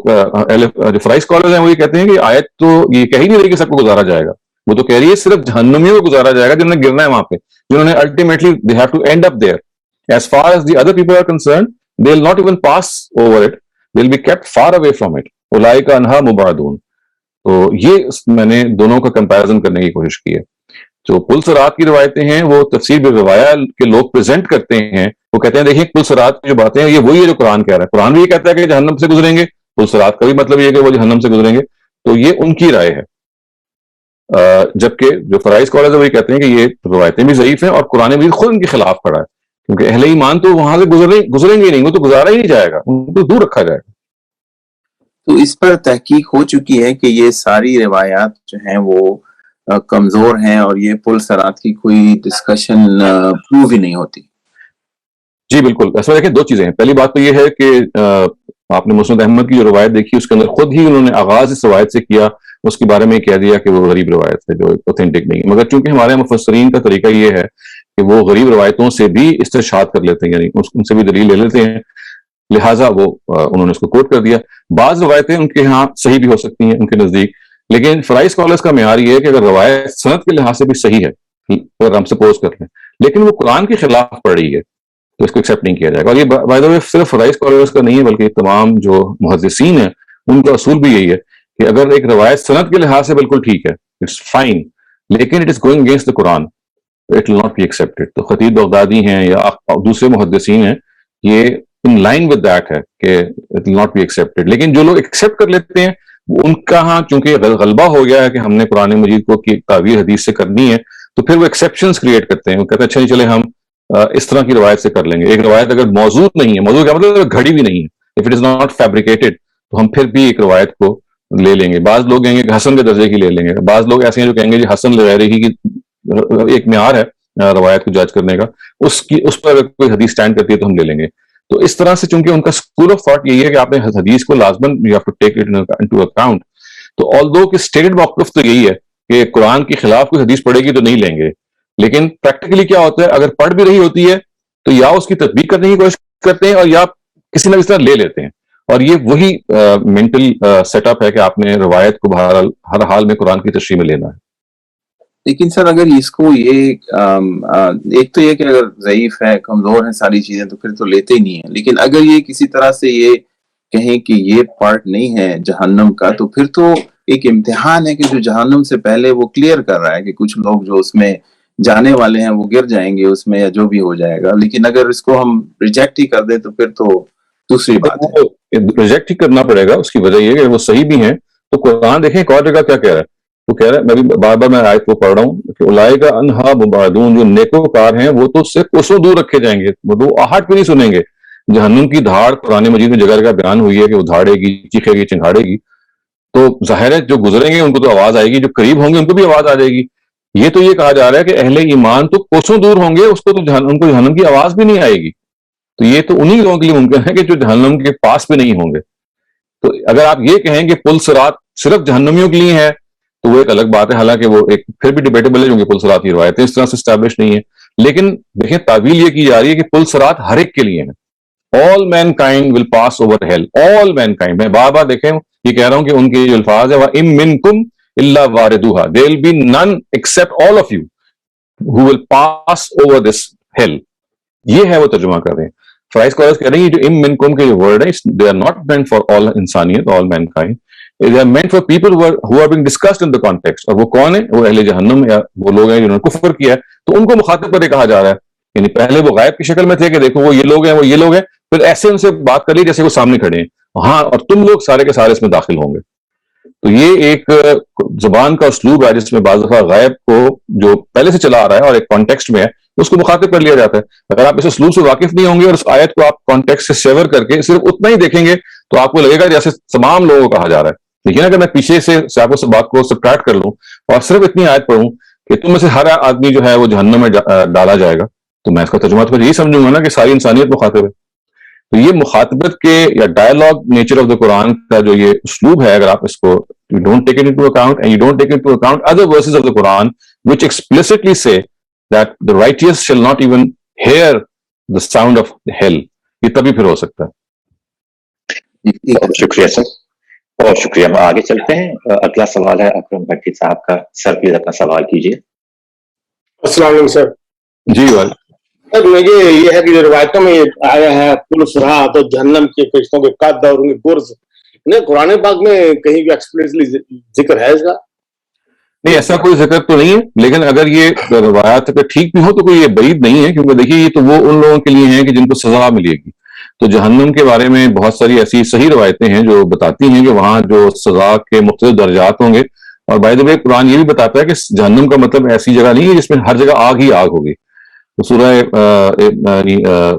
فرائی اسکالر ہیں وہ یہ کہتے ہیں کہ آیت تو یہ کہہ ہی نہیں رہی کہ سب کو گزارا جائے گا، وہ تو کہہ رہی ہے صرف جہنمیوں کو گزارا جائے گا جنہوں نے گرنا ہے وہاں پہ، جنہوں نے ultimately they have to end up there. As far as the other people are concerned, they will not even pass over it. They will be kept far away from it. اولئک عنہا مبعدون. تو یہ میں نے دونوں کا کمپیرزن کرنے کی کوشش کی ہے. جو پل صراط کی روایتیں ہیں وہ تفسیر بالروایا کے لوگ پریزنٹ کرتے ہیں، وہ کہتے ہیں دیکھیں پل صراط کی جو باتیں ہیں یہ وہی ہے جو قرآن کہہ رہا ہے. قرآن بھی یہ کہتا ہے کہ جہنم سے گزریں گے، پل صراط کا بھی مطلب یہ ہے کہ وہ جہنم سے گزریں گے. تو یہ ان کی رائے ہے. جبکہ جو فرائی اسکالرز ہیں وہ یہ کہتے ہیں کہ یہ روایتیں بھی ضعیف ہیں اور قرآن مجید خود ان کے خلاف کھڑا ہے، کیونکہ اہل ایمان تو وہاں سے گزریں گے نہیں، وہ تو گزارا ہی نہیں جائے گا، ان کو دور رکھا جائے گا. تو اس پر تحقیق ہو چکی ہے کہ یہ ساری روایات جو ہیں وہ کمزور ہیں اور یہ پل صراط کی کوئی ڈسکشن پروو ہی نہیں ہوتی. جی بالکل. ایسا دیکھیں دو چیزیں ہیں. پہلی بات تو یہ ہے کہ آپ نے مسند احمد کی جو روایت دیکھی اس کے اندر خود ہی انہوں نے آغاز اس روایت سے کیا، اس کے بارے میں کہہ دیا کہ وہ غریب روایت ہے جو اوتھینٹک نہیں ہے. مگر چونکہ ہمارے مفسرین کا طریقہ یہ ہے کہ وہ غریب روایتوں سے بھی استرشاد کر لیتے ہیں، یعنی ان سے بھی دلیل لے لیتے ہیں، لہٰذا وہ انہوں نے اس کو کوٹ کر دیا. بعض روایتیں ان کے ہاں صحیح بھی ہو سکتی ہیں ان کے نزدیک، لیکن فرائی اسکالرز کا معیار یہ ہے کہ اگر روایت سند کے لحاظ سے بھی صحیح ہے، اگر ہم سپوز کر لیں، لیکن وہ قرآن کے خلاف پڑھ رہی ہے تو اس کو ایکسیپٹ نہیں کیا جائے گا. اور یہ بائی دا وے صرف فرائی اسکالرز کا نہیں ہے بلکہ تمام جو محدثین ہیں ان کا اصول بھی یہی ہے کہ اگر ایک روایت سند کے لحاظ سے بالکل ٹھیک ہے، اٹس فائن، لیکن it is going against the Quran, it will not be accepted. تو خطیب بغدادی ہیں یا دوسرے محدثین ہیں، یہ ان لائن ود دیٹ ہے کہ it will not be accepted. لیکن جو لوگ ایکسیپٹ کر لیتے ہیں ان کا ہاں چونکہ غلبہ ہو گیا ہے کہ ہم نے قرآن مجید کو تعبیر حدیث سے کرنی ہے، تو پھر وہ ایکسیپشنز کریٹ کرتے ہیں. وہ کہتے ہیں اچھا چلے ہم اس طرح کی روایت سے کر لیں گے. ایک روایت اگر موضوع نہیں ہے، موضوع کا مطلب گھڑی بھی نہیں ہے، if it is not fabricated، تو ہم پھر بھی ایک روایت کو لے لیں گے. بعض لوگ کہیں گے کہ حسن کے درجے کی لے لیں گے، بعض لوگ ایسے ہیں جو کہیں گے جی حسن لغیر ہی کی ایک معیار ہے روایت کو جج کرنے کا، اس پر اگر کوئی حدیث سٹینڈ کرتی ہے تو ہم لے لیں گے. تو اس طرح سے چونکہ ان کا اسکول آف تھاٹ یہی ہے کہ آپ نے حدیث کو لازماً you have to take it into account. تو آلدو کہ اسٹیٹڈ موقف تو یہی ہے کہ قرآن کے خلاف کوئی حدیث پڑھے گی تو نہیں لیں گے, لیکن پریکٹیکلی کیا ہوتا ہے, اگر پڑھ بھی رہی ہوتی ہے تو یا اس کی تطبیق کرنے کی کوشش کرتے ہیں اور یا کسی نہ کسی طرح لے لیتے ہیں. اور یہ وہی مینٹل سیٹ اپ ہے کہ آپ نے روایت کو ہر حال میں قرآن کی تشریح میں لینا ہے. لیکن سر اگر اس کو یہ ایک تو یہ کہ اگر ضعیف ہے, کمزور ہیں ساری چیزیں, تو پھر تو لیتے ہی نہیں ہیں. لیکن اگر یہ کسی طرح سے یہ کہیں کہ یہ پارٹ نہیں ہے جہنم کا, تو پھر تو ایک امتحان ہے کہ جو جہنم سے پہلے وہ کلیئر کر رہا ہے کہ کچھ لوگ جو اس میں جانے والے ہیں وہ گر جائیں گے اس میں, یا جو بھی ہو جائے گا. لیکن اگر اس کو ہم ریجیکٹ ہی کر دیں تو پھر تو دوسری بات ہے. ریجیکٹ ہی کرنا پڑے گا. اس کی وجہ یہ کہ وہ صحیح بھی ہیں. تو قرآن دیکھیں ایک اور جگہ کیا کہہ رہا ہے, وہ کہہ رہا ہے, میں بھی بار بار میں آیت کو پڑھ رہا ہوں کہ اولئک عنہا مبعدون, جو نیکوکار ہیں وہ تو اس سے کوسوں دور رکھے جائیں گے, وہ آہٹ بھی نہیں سنیں گے. جہنم کی دھاڑ قرآن مجید میں جگہ جگہ بیان ہوئی ہے کہ وہ دھاڑے گی, چیخے گی, چنگاڑے گی. تو ظاہر ہے جو گزریں گے ان کو تو آواز آئے گی, جو قریب ہوں گے ان کو بھی آواز آ جائے گی. یہ تو یہ کہا جا رہا ہے کہ اہل ایمان تو کوسوں دور ہوں گے, اس کو تو ان کو جہنم کی آواز بھی نہیں آئے گی. تو یہ تو انہی لوگوں کے لیے ممکن ہے کہ جو جہنم کے پاس بھی نہیں ہوں گے. تو اگر آپ یہ کہیں کہ پل صراط صرف جہنمیوں کے لیے ہے تو وہ ایک الگ بات ہے, حالانکہ وہ ایک پھر بھی ڈیبیٹیبل ہے کیونکہ پل صراط کی روایتیں اس طرح سے اسٹیبلش نہیں ہے. لیکن دیکھیں تعویل یہ کی جا رہی ہے کہ پل صراط ہر ایک کے لیے ہے. all mankind will pass over hell, all mankind. میں بار بار دیکھیں یہ کہہ رہا ہوں کہ ان کے جو الفاظ ہے وَإِن مِّنكُمْ إِلَّا وَارِدُوهَا, there will be none except all of you who will pass over this hell. یہ ہے وہ ترجمہ کر رہے ہیں. فرائز اسکالرز کہہ رہے ہیں یہ جو ام منکم کے جو ورڈ ہے they are not meant for all انسانیت, all mankind. They are meant for people who are being discussed in the context. اور وہ کون ہے, وہ اہل جہنم یا وہ لوگ ہیں جنہوں نے کفر کیا ہے, تو ان کو مخاطب کر کے کہا جا رہا ہے. یعنی پہلے وہ غائب کی شکل میں تھے کہ دیکھو وہ یہ لوگ ہیں, وہ یہ لوگ ہیں, پھر ایسے ان سے بات کر لی جیسے وہ سامنے کھڑے ہیں, ہاں اور تم لوگ سارے کے سارے اس میں داخل ہوں گے. تو یہ ایک زبان کا اسلوب ہے جس میں بعض دفعہ غائب کو جو پہلے سے چلا آ رہا ہے اور ایک کانٹیکسٹ میں ہے اس کو مخاطب کر لیا جاتا ہے. اگر آپ اس اسلوب سے واقف نہیں ہوں گے اور اس آیت کو آپ کانٹیکسٹ سے سیور کر کے صرف اتنا ہی دیکھیں گے تو آپ کو لگے گا جیسے تمام لوگوں کو کہا جا رہا ہے. لیکن اگر میں پیچھے سے سیاقوں سے بات کو سبٹریکٹ کر لوں اور صرف اتنی آیت پڑھوں کہ تم میں سے ہر آدمی جو ہے وہ جہنم میں ڈالا جائے گا, تو میں اس کا ترجمہ تو یہی سمجھوں گا نا کہ ساری انسانیت مخاطب ہے. تو یہ مخاطبت کے یا ڈائلاگ نیچر آف دا قرآن کا جو یہ اسلوب ہے, اگر آپ اس کو you don't take it into account and you don't take into account other verses of the Quran which explicitly say that the righteous shall not even hear the sound of hell, یہ تبھی پھر ہو سکتا ہے. بہت شکریہ سر, بہت شکریہ. ہم آگے چلتے ہیں. اگلا سوال ہے اکرم بھٹی صاحب کا. سر پلیز اپنا سوال کیجیے. السلام علیکم سر. جی والے سر مجھے یہ ہے کہ روایتوں میں آیا ہے پل صراط اور جہنم کے فرشتوں کے قد اور ان کے گرز, قرآن پاک میں کہیں بھی ایکسپلیسلی ذکر ہے اس کا؟ نہیں, ایسا کوئی ذکر تو نہیں ہے, لیکن اگر یہ روایات اگر ٹھیک بھی ہو تو کوئی یہ بعید نہیں ہے, کیونکہ دیکھیے یہ تو وہ ان لوگوں کے لیے ہیں کہ جن کو سزا ملے گی. تو جہنم کے بارے میں بہت ساری ایسی صحیح روایتیں ہیں جو بتاتی ہیں کہ وہاں جو سزا کے مختلف درجات ہوں گے. اور بائی دا وے قرآن یہ بھی بتاتا ہے کہ جہنم کا مطلب ایسی جگہ نہیں ہے جس میں ہر جگہ آگ ہی آگ ہوگی. تو سورہ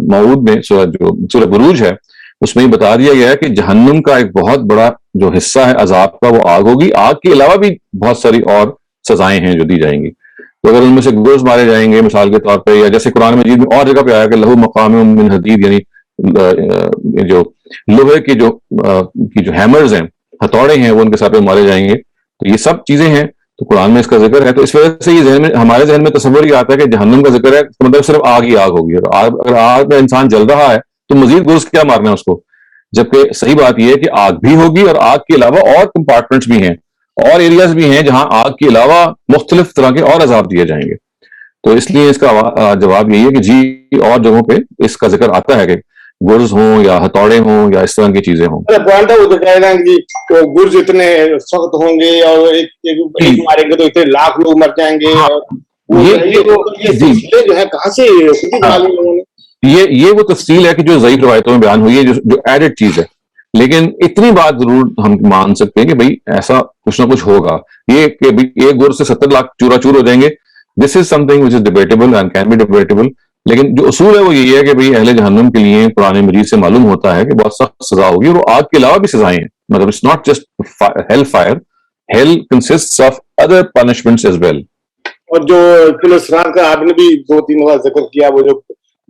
موعود میں سورہ بروج ہے اس میں ہی بتا دیا گیا ہے کہ جہنم کا ایک بہت بڑا جو حصہ ہے عذاب کا وہ آگ ہوگی. آگ کے علاوہ بھی بہت ساری اور سزائیں ہیں جو دی جائیں گی. تو اگر ان میں سے گرز مارے جائیں گے مثال کے طور پہ, یا جیسے قرآن مجید میں اور جگہ پہ آیا کہ لہو مقام من حدید, یعنی جو لوہے کی جو ہیمرز ہیں, ہتھوڑے ہیں, وہ ان کے ساتھ مارے جائیں گے. تو یہ سب چیزیں ہیں, تو قرآن میں اس کا ذکر ہے. تو اس وجہ سے یہ ذہن میں ہمارے ذہن میں تصور یہ آتا ہے کہ جہنم کا ذکر ہے مطلب صرف آگ ہی آگ ہوگی, اور اگر آگ میں انسان جل رہا ہے تو مزید گرز کیا مارنا ہے اس کو. جبکہ صحیح بات یہ ہے کہ آگ بھی ہوگی اور آگ کے علاوہ اور کمپارٹمنٹس بھی ہیں اور ایریاز بھی ہیں جہاں آگ کے علاوہ مختلف طرح کے اور عذاب دیے جائیں گے. تو اس لیے اس کا جواب یہی ہے کہ جی اور جگہوں پہ اس کا ذکر آتا ہے کہ گرز ہوں یا ہتھوڑے ہوں یا اس طرح کی چیزیں ہوں. گرز اتنے سخت ہوں گے اور ایک ماریں گے تو اتنے لاکھ لوگ مر جائیں گے. جو ہے کہاں سے یہ وہ تفصیل ہے کہ جو ضعیف روایتوں میں بیان ہوئی ہے, جو ایڈڈ چیز ہے. لیکن اتنی بات ضرور ہم مان سکتے ہیں کہ بھئی ایسا کچھ نہ کچھ ہوگا. یہ کہ ایک گرز سے 70 لاکھ چورا چور ہو جائیں گے, this is something which is debatable and can be debatable. لیکن جو اصول ہے وہ یہی ہے کہ بھئی اہل جہنم کے لیے قرآن مجید سے معلوم ہوتا ہے کہ بہت سخت سزا ہوگی, اور آگ کے علاوہ بھی سزائیں ہیں. مطلب it's not just hell fire, hell consists of other punishments as well. اور جو پل صراط کا آپ نے بھی 2-3 بار ذکر کیا, وہ جو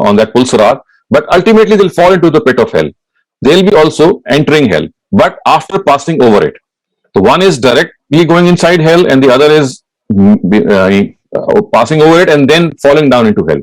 on that pull sirat, but ultimately they'll fall into the pit of hell. They'll be also entering hell, but after passing over it. So one is directly going inside hell, and the other is passing over it and then falling down into hell.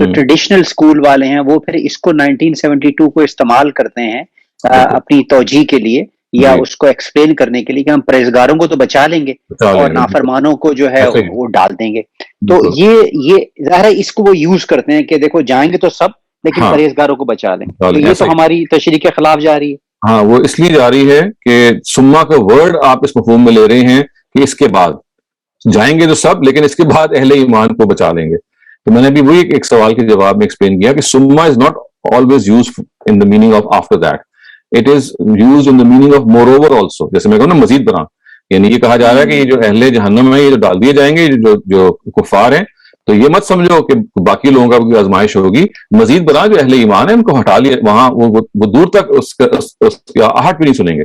تو ٹریڈیشنل اسکول والے ہیں وہ پھر اس کو 1972 کو استعمال کرتے ہیں اپنی توجیہ کے لیے یا اس کو ایکسپلین کرنے کے لیے کہ ہم پرہیزگاروں کو تو بچا لیں گے اور نافرمانوں کو جو ہے وہ ڈال دیں گے. تو یہ ظاہر ہے اس کو وہ یوز کرتے ہیں کہ دیکھو جائیں گے تو سب لیکن پرہیزگاروں کو بچا لیں. تو یہ تو ہماری تشریح کے خلاف جا رہی ہے. ہاں وہ اس لیے جا رہی ہے کہ سما کا ورڈ آپ اس مفہوم میں لے رہے ہیں کہ اس کے بعد جائیں گے تو سب لیکن اس کے بعد اہل ایمان کو بچا لیں گے. تو میں نے بھی وہی ایک سوال کے جواب میں ایکسپلین کیا کہ سما is not always use in the meaning of after that, it is use in the meaning of more over also. جیسے میں کہوں نا مزید برآں, یعنی یہ کہا جا رہا ہے کہ یہ جو اہل جہنم ہے یہ جو ڈال دیے جائیں گے جو کفار ہیں, تو یہ مت سمجھو کہ باقی لوگوں کا کوئی آزمائش ہوگی, مزید برآں جو اہل ایمان ہے ان کو ہٹا لیا وہاں, وہ دور تک اس کا آہٹ بھی نہیں سنیں گے.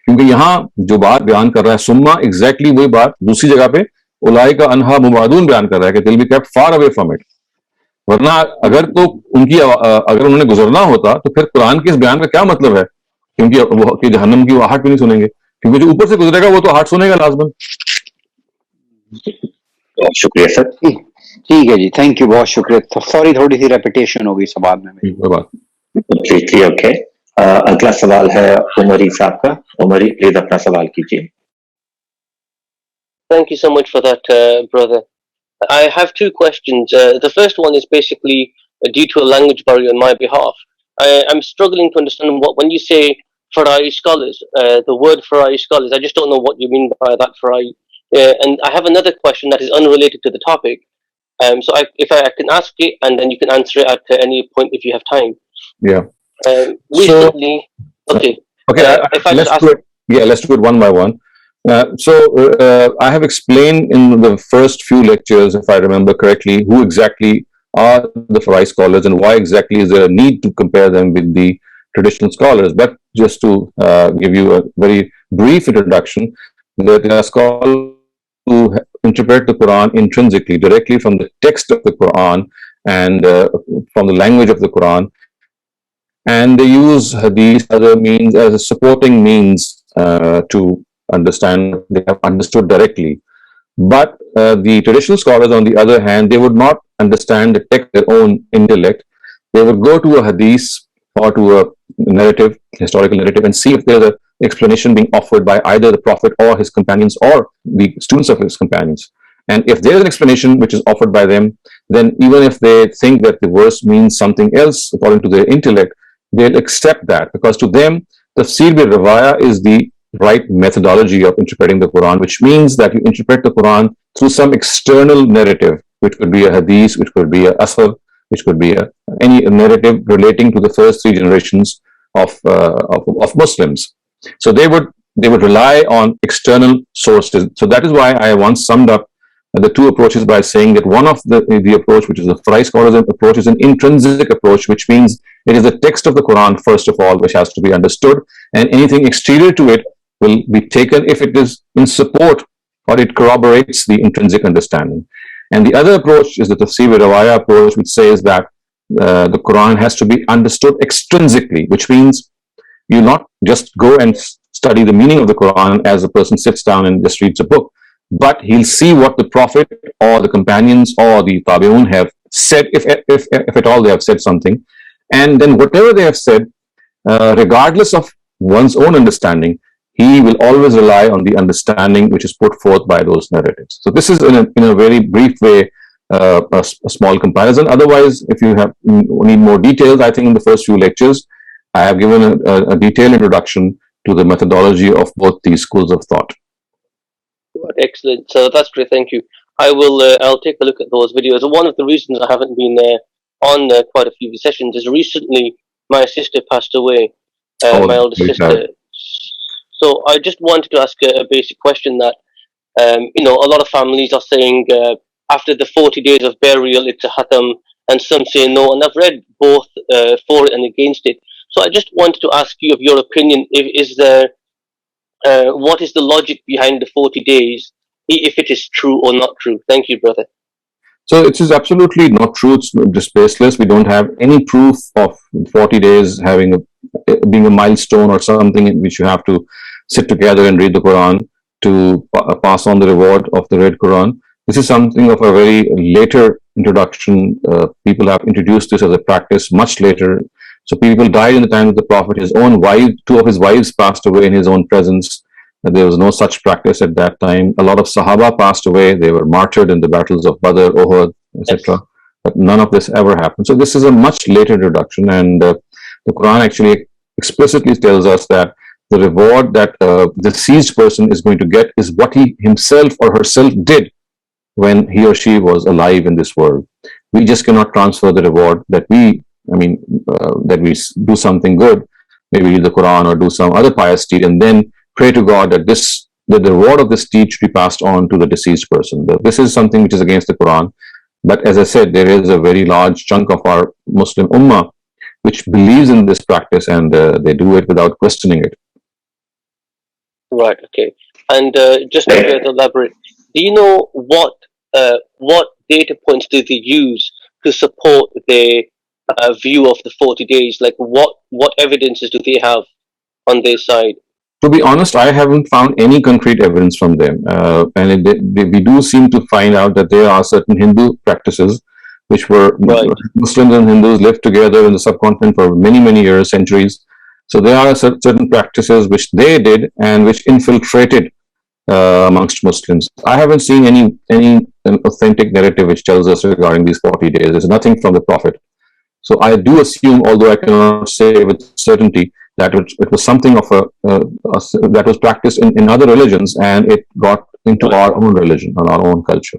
کیونکہ یہاں جو بات بیان کر رہا ہے سما ایگزیکٹلی وہی بات دوسری جگہ پہ اولئک عنہا مبعدون بیان کر رہا ہے کہ دل be kept far away from it. ورنہ اگر انہوں نے گزرنا ہوتا تو پھر قرآن کے اس بیان کا کیا مطلب ہے, کیونکہ وہ کہ جہنم کی وہ آہٹ بھی نہیں سنیں گے, کیونکہ جو اوپر سے گزرے گا وہ تو آہٹ سنے گا لازماً. بہت شکریہ سر. ٹھیک ہے جی, تھینک یو, بہت شکریہ. سوری تھوڑی سی ریپیٹیشن ہوگی سوال میں. اوکے. اگلا سوال ہے عمری صاحب کا. عمری پلیز اپنا سوال کیجیے. Thank you so much for that, brother. I have two questions. The first one is basically due to a language barrier on my behalf. I'm struggling to understand when you say Farai scholars, the word Farai scholars, I just don't know what you mean by that, Farai. And I have another question that is unrelated to the topic. So if I can ask it, and then you can answer it at any point if you have time. Yeah. Recently, okay. Let's do it one by one. I have explained in the first few lectures, if I remember correctly, who exactly are the Farai scholars and why exactly is there a need to compare them with the traditional scholars. But just to give you a very brief introduction, there are scholars who interpret the Quran intrinsically, directly from the text of the Quran and from the language of the Quran, and they use hadith other means as a supporting means to understand. They have understood directly, but the traditional scholars on the other hand, they would not understand the text their own intellect. They would go to a hadith or to a narrative, historical narrative, and see if there's an explanation being offered by either the Prophet or his companions or the students of his companions. And if there's an explanation which is offered by them, then even if they think that the verse means something else according to their intellect, they'll accept that, because to them tafsir bil riwaya is the right methodology of interpreting the Quran, which means that you interpret the Quran through some external narrative, which could be a hadith, which could be a asar, which could be any narrative relating to the first three generations of Muslims. So they would rely on external sources. So that is why I once summed up the two approaches by saying that one of the approach, which is the Farai scholars approach, is an intrinsic approach, which means it is the text of the Quran first of all which has to be understood, and anything exterior to it will be taken if it is in support or it corroborates the intrinsic understanding. And the other approach is the Tafsir bil-Riwaya approach, which says that the Quran has to be understood extrinsically, which means you not just go and study the meaning of the Quran as a person sits down and just reads a book, but he'll see what the Prophet or the companions or the Tabi'un have said, if at all they have said something. And then whatever they have said, regardless of one's own understanding, he will always rely on the understanding which is put forth by those narratives. So this is in a very brief way a small comparison. Otherwise, if you need more details, I think in the first few lectures I have given a detailed introduction to the methodology of both these schools of thought. Excellent. So that's great. Thank you. I'll take a look at those videos. One of the reasons I haven't been on quite a few sessions is recently my sister passed away, my eldest sister. So I just wanted to ask a basic question that, a lot of families are saying after the 40 days of burial, it's a hatam, and some say no. And I've read both for it and against it. So I just wanted to ask you of your opinion. What is the logic behind the 40 days, if it is true or not true? Thank you, brother. So it is absolutely not true. It's just baseless. We don't have any proof of 40 days being a milestone or something in which you have to sit together and read the Quran to pass on the reward of the read Quran. This is something of a very later introduction. People have introduced this as a practice much later. So people died in the time of the Prophet. His own wife, 2 of his wives passed away in his own presence. There was no such practice at that time. A lot of Sahaba passed away. They were martyred in the battles of Badr, Uhud, etc. But none of this ever happened. So this is a much later introduction, and the Quran actually explicitly tells us that the reward that the deceased person is going to get is what he himself or herself did when he or she was alive in this world. We just cannot transfer the reward that we do something good, maybe read the Quran or do some other pious deed, and then pray to God that the reward of this deed should be passed on to the deceased person. This is something which is against the Quran. But as I said, there is a very large chunk of our Muslim Ummah which believes in this practice, and they do it without questioning it. Right. Okay. And just to further elaborate, do you know what data points do they use to support their view of the 40 days? Like what evidences do they have on their side? To be honest, I haven't found any concrete evidence from them. And we do seem to find out that there are certain Hindu practices which were Muslims and Hindus lived together in the subcontinent for many, many years, centuries. So there are certain practices which they did and which infiltrated amongst Muslims. I haven't seen any authentic narrative which tells us regarding these 40 days. There's nothing from the Prophet. So I do assume, although I cannot say with certainty, that it was something of that was practiced in other religions, and it got into our own religion and our own culture.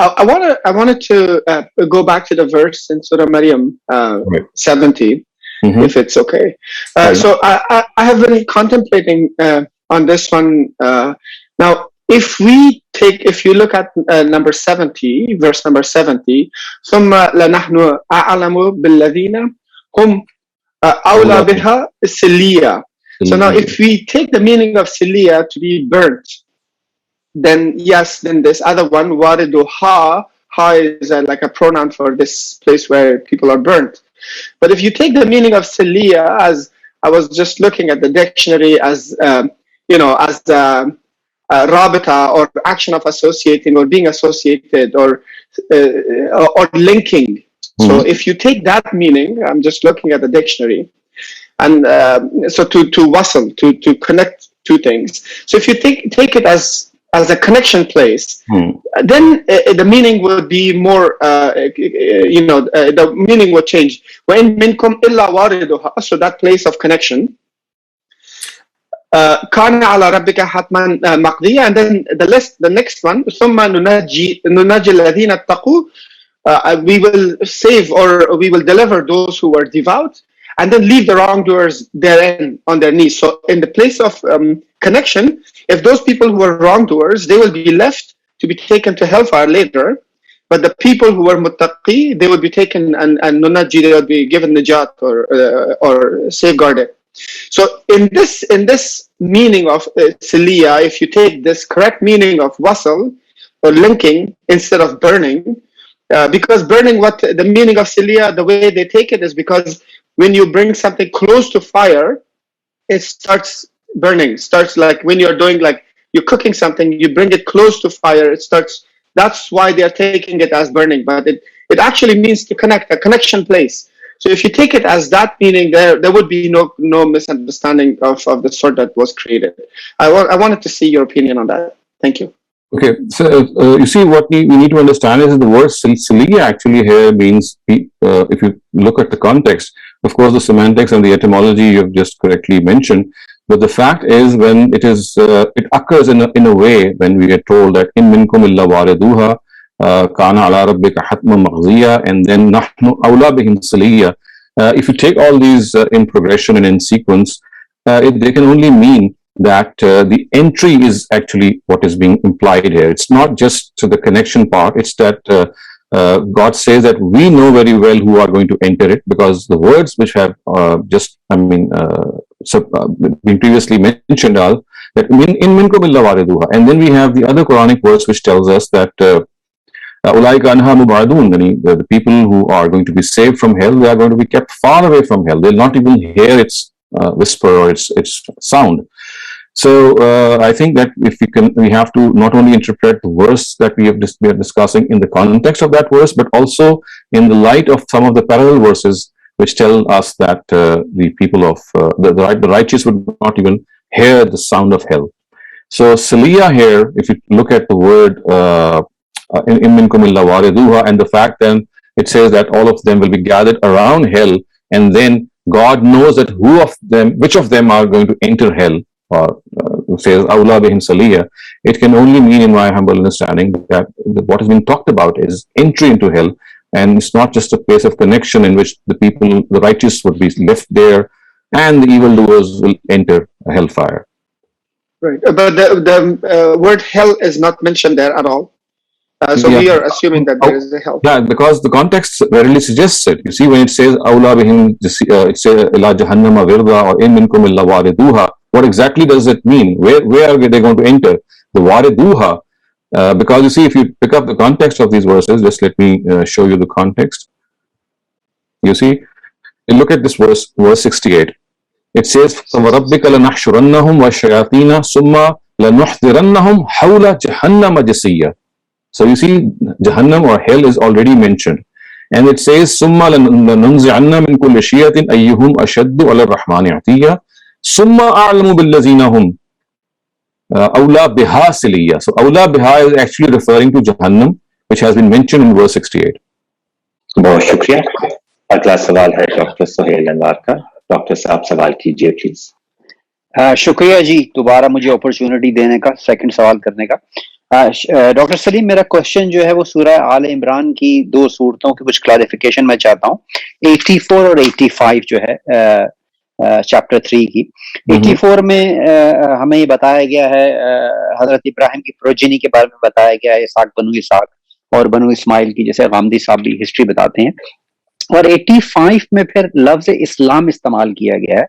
I wanted to go back to the verse in Surah Maryam 70, if it's okay. So I have been contemplating on this one. Now, if you look at number 70, verse number 70, ثم لنحن أعلم بالذين هم أولى بها سليا. So now, if we take the meaning of Silia to be burnt, then yes, then this other one, waridu ha is like a pronoun for this place where people are burnt. But if you take the meaning of Silia, as I was just looking at the dictionary, as as rabita, or action of associating or being associated, or linking. So if you take that meaning, I'm just looking at the dictionary, and so to wasl, to connect two things. So if you take it as a connection place, then the meaning would be more, the meaning would change. وَإِن مِّنكُمْ إِلَّا وَارِدُهَا, so that place of connection. كَانَ عَلَى رَبِّكَ حَتْمًا مَقْضِيًّا, and then the next one, ثُمَّ نُنَجِّي الَّذِينَ اتَّقُوا, we will save, or we will deliver those who were devout, and then leave the wrongdoers therein on their knees. So in the place of connection, if those people who are wrongdoers, they will be left to be taken to hellfire later, but the people who are muttaqi, they will be taken and nunaji, they will be given najat, or safeguarded. So in this meaning of siliya, if you take this correct meaning of wasl, or linking, instead of burning, because burning, what the meaning of siliya, the way they take it is because when you bring something close to fire, it starts burning. Starts like when you're doing, like you're cooking something, you bring it close to fire, it starts. That's why they're taking it as burning, but it actually means to connect, a connection place. So if you take it as that meaning, there would be no misunderstanding of the sort that was created. I wanted to see your opinion on that. Thank you. Okay, so you see, what we need to understand is that the word siliya actually here means, if you look at the context, of course the semantics and the etymology you have just correctly mentioned, But the fact is, when it occurs in a way when we are told that in minkum illa wariduha kana ala rabbika hatman maghziya, and then nahnu awla bihim saliya. If you take all these in progression and in sequence, they can only mean that the entry is actually what is being implied here. It's not just to the connection part. It's that God says that we know very well who are going to enter it, because the words which have been previously mentioned are that in minkum illa wariduha, and then we have the other Quranic verse which tells us that ulaika anha mubadun, the people who are going to be saved from hell, they are going to be kept far away from hell. They'll not even hear its whisper or its sound. So I think that we have to not only interpret the verse that we are discussing in the context of that verse, but also in the light of some of the parallel verses which tell us that the people of the righteous would not even hear the sound of hell. So Saliya here, if you look at the word in minkum illa wariduha, and the fact then it says that all of them will be gathered around hell, and then God knows that which of them are going to enter hell, or says awla bihim saliya. It can only mean, in my humble understanding, that what has been talked about is entry into hell, and it's not just a place of connection in which the righteous would be left there, and the evildoers will enter hellfire. Right, but the word hell is not mentioned there at all. So we are assuming that there is a hell. Yeah, because the context rarely suggests it. You see, when it says awla bihim, it says ila jahannama wirda, or in minkum illa wariduha, what exactly does it mean? Where are they going to enter? The wariduha, because you see, if you pick up the context of these verses, just let me show you the context. You see, and look at this verse 68. It says, فَوَرَبِّكَ لَنَحْشُرَنَّهُمْ وَالشَّيَاطِينَ ثُمَّ لَنُحْضِرَنَّهُمْ حَوْلَ جَهَنَّمَ جَثِيًّا. So you see, Jahannam or hell is already mentioned. And it says, ثُمَّ لَنُنْزِعَنَّ مِنْ كُلِّ شِيَةٍ أَيُّهُمْ أَشَدُّ عَلَى الرَّحْمَنِ عَتِيًّا ثُمَّ أَعْلَمُ بِالَّذِينَ هُمْ أَوْلَى بِهَا سِلِيًّا. So أَوْلَى بِهَا is actually referring to Jahannam, which has been mentioned in verse 68. بہت شکریہ. اگلا سوال ہے ڈاکٹر سہیل انوار کا. ڈاکٹر صاحب سوال کیجیے پلیز. شکریہ جی دوبارہ مجھے اپرچونٹی دینے کا سیکنڈ سوال کرنے کا. ڈاکٹر سلیم, میرا کوشچن جو ہے وہ سورہ آل عمران کی 2 صورتوں کی کچھ کلیریفیکیشن میں چاہتا ہوں. 84 اور 85 جو ہے چیپٹر 3 کی. 84 میں ہمیں یہ بتایا گیا ہے, حضرت ابراہیم کی پروجینی کے بارے میں بتایا گیا ہے, اسحاق بنو اسحاق اور بنو اسماعیل کی, جیسے غامدی صاحب بھی ہسٹری بتاتے ہیں. اور 85 میں پھر لفظ اسلام استعمال کیا گیا ہے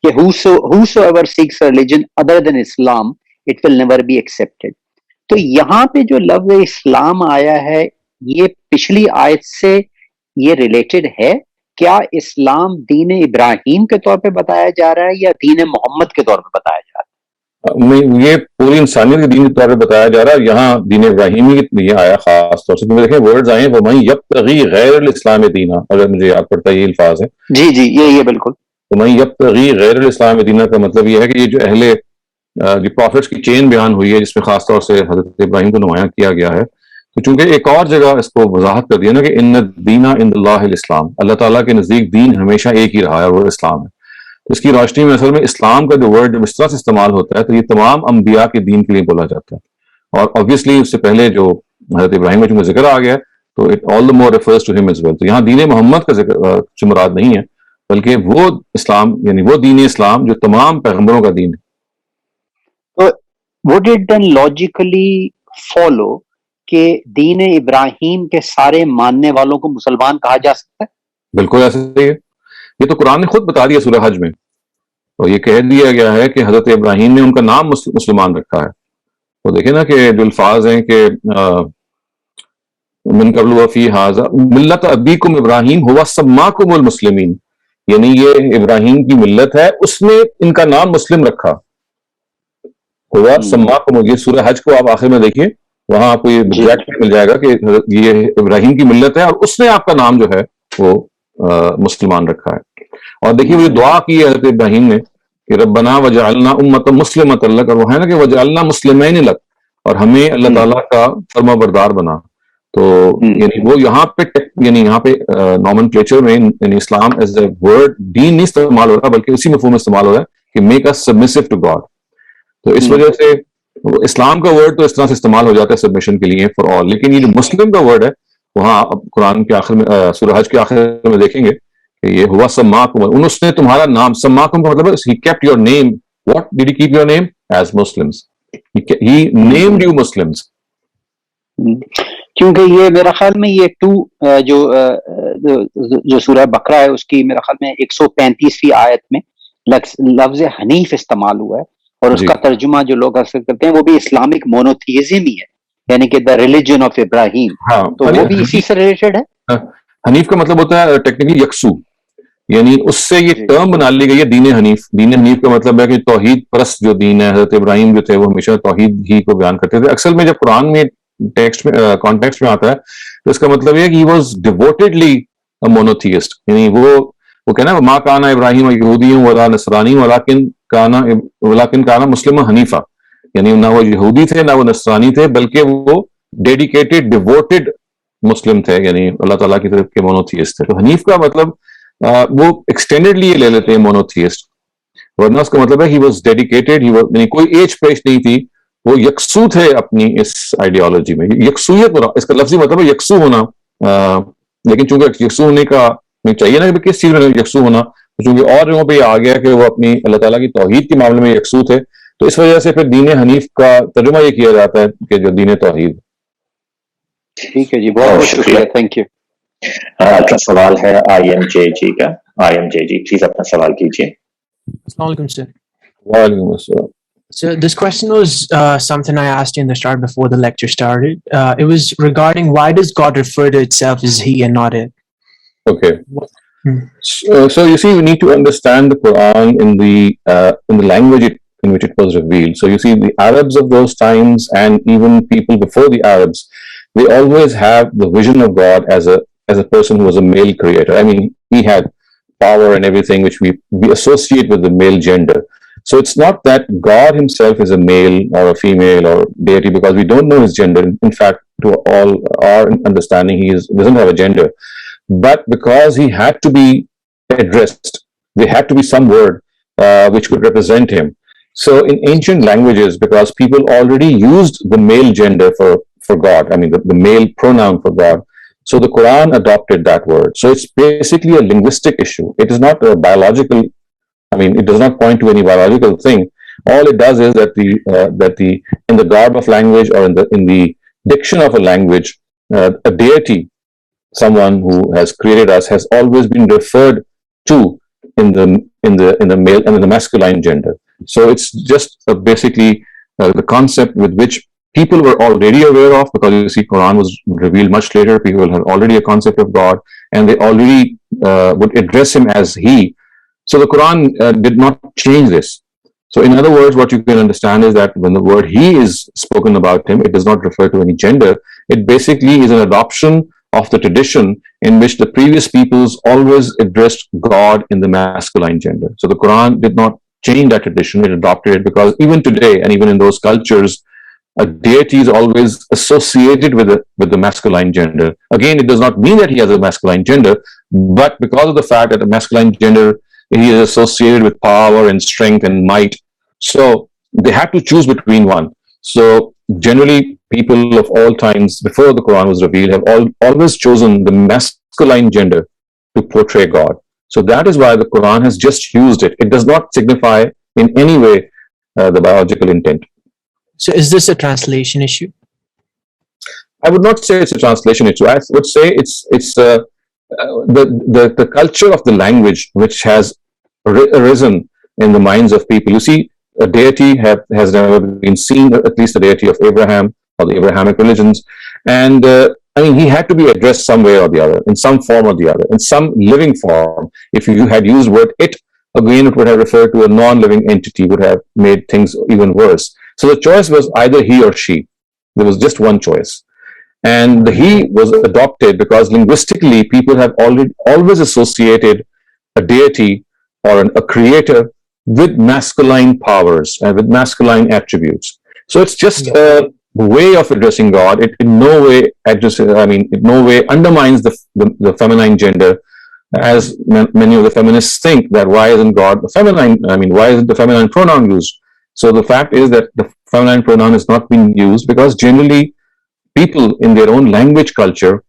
کہ whosoever seeks a religion other than Islam, it will never be accepted. تو یہاں پہ جو لفظ اسلام آیا ہے, یہ پچھلی آیت سے یہ ریلیٹڈ ہے کیا؟ اسلام دین ابراہیم کے طور پہ بتایا جا رہا ہے یا دین محمد کے طور پہ بتایا جا رہا ہے؟ یہ پوری انسانیت کے دین کے طور پہ بتایا جا رہا ہے. یہاں دین ابراہیمی یہ آیا خاص طور سے, دیکھیں ورڈز آئے ہیں وَمَن يَبْتَغِي غَيْرَ الْإِسْلَامِ دِينًا, اگر مجھے یاد پڑتا ہے یہ الفاظ ہیں. جی یہ بالکل. وَمَن يَبْتَغِي غَيْرَ الْإِسْلَامِ دِينًا کا مطلب یہ ہے کہ یہ جو اہل پروفٹس کی چین بیان ہوئی ہے, جس میں خاص طور سے حضرت ابراہیم کو نمایاں کیا گیا ہے, تو چونکہ ایک اور جگہ اس کو وضاحت کر دیا نا کہ ان الدین عند اللہ الاسلام, اللہ تعالیٰ کے نزدیک دین ہمیشہ ایک ہی رہا ہے, وہ اسلام ہے. اس کی روشنی میں اصل میں اسلام کا جو ورڈ جب اس طرح سے استعمال ہوتا ہے تو یہ تمام انبیاء کے دین کے لیے بولا جاتا ہے. اور obviously اس سے پہلے جو حضرت ابراہیم کا چونکہ ذکر آ گیا تو it all the more refers to him as well. تو یہاں دین محمد کا ذکر سے مراد نہیں ہے, بلکہ وہ اسلام, یعنی وہ دین اسلام جو تمام پیغمبروں کا دین ہے. would it then logically follow کہ دین ابراہیم کے سارے ماننے والوں کو مسلمان کہا جا سکتا ہے؟ بالکل ایسا ہی ہے. یہ تو قرآن نے خود بتا دیا سورہ حج میں, اور یہ کہہ دیا گیا ہے کہ حضرت ابراہیم نے ان کا نام مسلمان رکھا ہے. تو دیکھیں نا کہ جو الفاظ ہیں کہ من قبل وفی ھذا ملت ابیکم ابراہیم ہوا سماکم المسلمین, یعنی یہ ابراہیم کی ملت ہے, اس نے ان کا نام مسلم رکھا. ہوا سماکم, یہ سورہ حج کو آپ آخر میں دیکھیے, وہاں آپ کو یہ مل جائے گا کہ یہ ابراہیم کی ملت ہے اور اس نے آپ کا نام جو ہے وہ مسلمان رکھا ہے. اور دیکھیے وہ دعا کی ہے حضرت ابراہیم نے کہ ربنا وجعلنا امۃ مسلمۃ لک, اور وہ ہے نا کہ وجعلنا مسلمین لک, اور ہمیں اللہ تعالیٰ کا فرما بردار بنا. تو یعنی وہ یہاں پہ نامنکلیچر میں یعنی اسلام ایز اے ورڈ دین نہیں استعمال ہو رہا, بلکہ اسی مفہوم میں استعمال ہو رہا ہے کہ make us submissive to God. تو اس وجہ سے اسلام کا ورڈ تو اس طرح سے استعمال ہو جاتا ہے سبمیشن کے لیے فار آل, لیکن یہ جو مسلم کا ورڈ ہے وہاں قرآن کے آخر میں سورہ حج کے آخر میں دیکھیں گے کہ یہ ہوا سماکم, اس نے تمہارا نام, سماکم کا مطلب ہے he kept your name. What did he keep your name? As Muslims. He named you Muslims. کیونکہ یہ میرا خیال میں یہ جو سورہ بقرہ ہے اس کی میرا خیال میں 135ویں آیت میں لفظ حنیف استعمال ہوا ہے, اور اس کا ترجمہ جو لوگ اکثر کرتے ہیں وہ بھی اسلامک مونوتھیزم ہی ہے, یعنی کہ دا ریلیجن آف ابراہیم. تو وہ بھی اسی سے ریلیٹڈ ہے. حنیف کا مطلب ہوتا ہے ٹیکنیکلی یکسو, یعنی اس سے یہ ٹرم بنا لی گئی ہے دین حنیف. دین حنیف کا مطلب ہے کہ توحید پرست جو دین ہے. حضرت ابراہیم جو تھے وہ ہمیشہ توحید ہی کو بیان کرتے تھے. اکثر میں جب قرآن میں ٹیکسٹ میں کانٹیکسٹ میں آتا ہے تو اس کا مطلب یہ ہے کہ he was devotedly a monotheist, یعنی وہ کہنا ہے ما کانا ابراہیم یہودی ولا نصرانی ولکن کانا مسلم حنیفہ, یعنی نہ وہ یہودی تھے نہ وہ نصرانی تھے بلکہ وہ ڈیڈیکیٹڈ ڈیووٹڈ مسلم تھے, یعنی اللہ تعالیٰ کی طرف کے مونوتھیسٹ تھے. تو حنیف کا مطلب وہ ایکسٹینڈڈلی لے لیتے ہیں مونوتھیسٹ, ورنہ اس کا مطلب ہے he was dedicated, یعنی کوئی ایج پیش نہیں تھی, وہ یکسو تھے اپنی اس آئیڈیالوجی میں. یکسویت اس کا لفظی مطلب ہے یکسو ہونا, لیکن چونکہ یکسو ہونے کا چاہیے نا کہ کس چیز میں یکسو ہونا, چونکہ اور جگہوں پہ یہ آ گیا کہ وہ اپنی اللہ تعالیٰ کی توحید کے معاملے میں یکسو تھے, تو اس وجہ سے پھر دین حنیف کا ترجمہ یہ کیا جاتا ہے کہ جو دین توحید. ٹھیک ہے جی, بہت بہت شکریہ, تھینک یو. اگلا سوال ہے آئی ایم جے جی کا. I M J G please اپنا سوال کیجیے. السلام علیکم سر. وعلیکم السلام. So this question was something I asked you in the start before the lecture started. It was regarding why does God refer to itself as he and not it? Okay. So you see, we need to understand the Quran in the language in which it was revealed. So you see, the Arabs of those times and even people before the Arabs, they always have the vision of God as a person who was a male creator. I mean, he had power and everything which we associate with the male gender. So it's not that God himself is a male or a female or deity, because we don't know his gender. In fact, to all our understanding, he doesn't have a gender. But because he had to be addressed, there had to be some word which could represent him. So in ancient languages, because people already used the male gender for God, I mean the male pronoun for God, so the Quran adopted that word. So it's basically a linguistic issue. It is not a biological, I mean, it does not point to any biological thing. All it does is that in the garb of language or in the diction of a language, a deity, someone who has created us, has always been referred to in the male and in the masculine gender. So it's just basically the concept with which people were already aware of, because you see, Quran was revealed much later. People had already a concept of God, and they already would address him as he. So the Quran did not change this. So in other words, what you can understand is that when the word he is spoken about him, it does not refer to any gender. It basically is an adoption of the tradition in which the previous peoples always addressed God in the masculine gender. So the Quran did not change that tradition, it adopted it, because even today and even in those cultures, a deity is always associated with the masculine gender. Again, it does not mean that he has a masculine gender, but because of the fact that the masculine gender, he is associated with power and strength and might, so they had to choose between one. So generally, people of all times before the Quran was revealed have always chosen the masculine gender to portray God. So that is why the Quran has just used it. It does not signify in any way the biological intent. So is this a translation issue? I would not say it's a translation issue. I would say it's the culture of the language which has arisen in the minds of people. You see, a deity has never been seen, at least the deity of Abraham or the Abrahamic religions. And I mean, he had to be addressed some way or the other, in some form or the other, in some living form. If you had used word it, again, it would have referred to a non-living entity, would have made things even worse. So the choice was either he or she. There was just one choice. And the he was adopted because linguistically people have always associated a deity or a creator with masculine powers and with masculine attributes. So it's just a way of addressing God. It in no way undermines the feminine gender. as many of the feminists think, that why isn't God the feminine? I mean, why isn't the feminine pronoun used? So the fact is that the feminine pronoun is not being used because generally people in their own language culture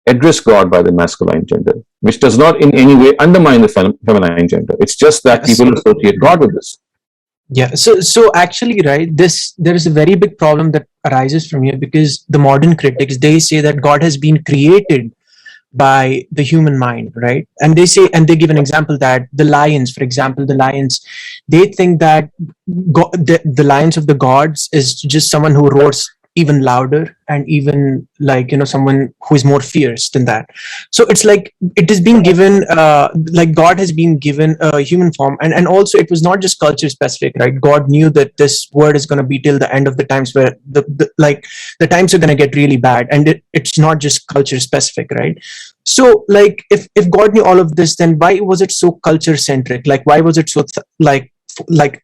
address God by the masculine gender, which does not in any way undermine the feminine gender. It's just that people associate God with this. Yeah. So actually, right, there is a very big problem that arises from here, because the modern critics, they say that God has been created by the human mind, right? And they say, and they give an example that the lions, for example, the lions, they think that the lions of the gods is just someone who roars even louder and even like, you know, someone who is more fierce than that. So it's like it is being given like God has been given a human form, and also it was not just culture specific, right? God knew that this word is going to be till the end of the times, where the times are going to get really bad, and it's not just culture specific, right? So like if God knew all of this, then why was it so culture centric? Like why was it so like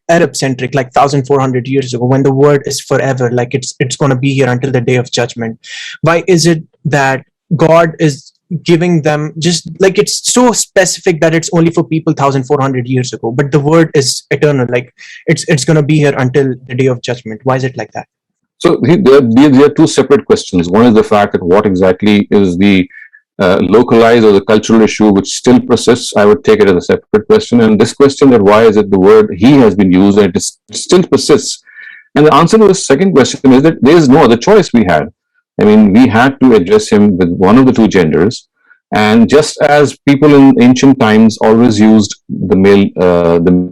Arab centric, like 1400 years ago, when the word is forever, like it's going to be here until the day of judgment? Why is it that God is giving them just like, it's so specific that it's only for people 1400 years ago, but the word is eternal, like it's going to be here until the day of judgment? Why is it like that? So there are two separate questions. One is the fact that what exactly is the localized or the cultural issue which still persists. I would take it as a separate question. And this question that why is it the word he has been used and it still persists? And the answer to the second question is that there is no other choice we had. I mean, we had to address him with one of the two genders. And just as people in ancient times always used the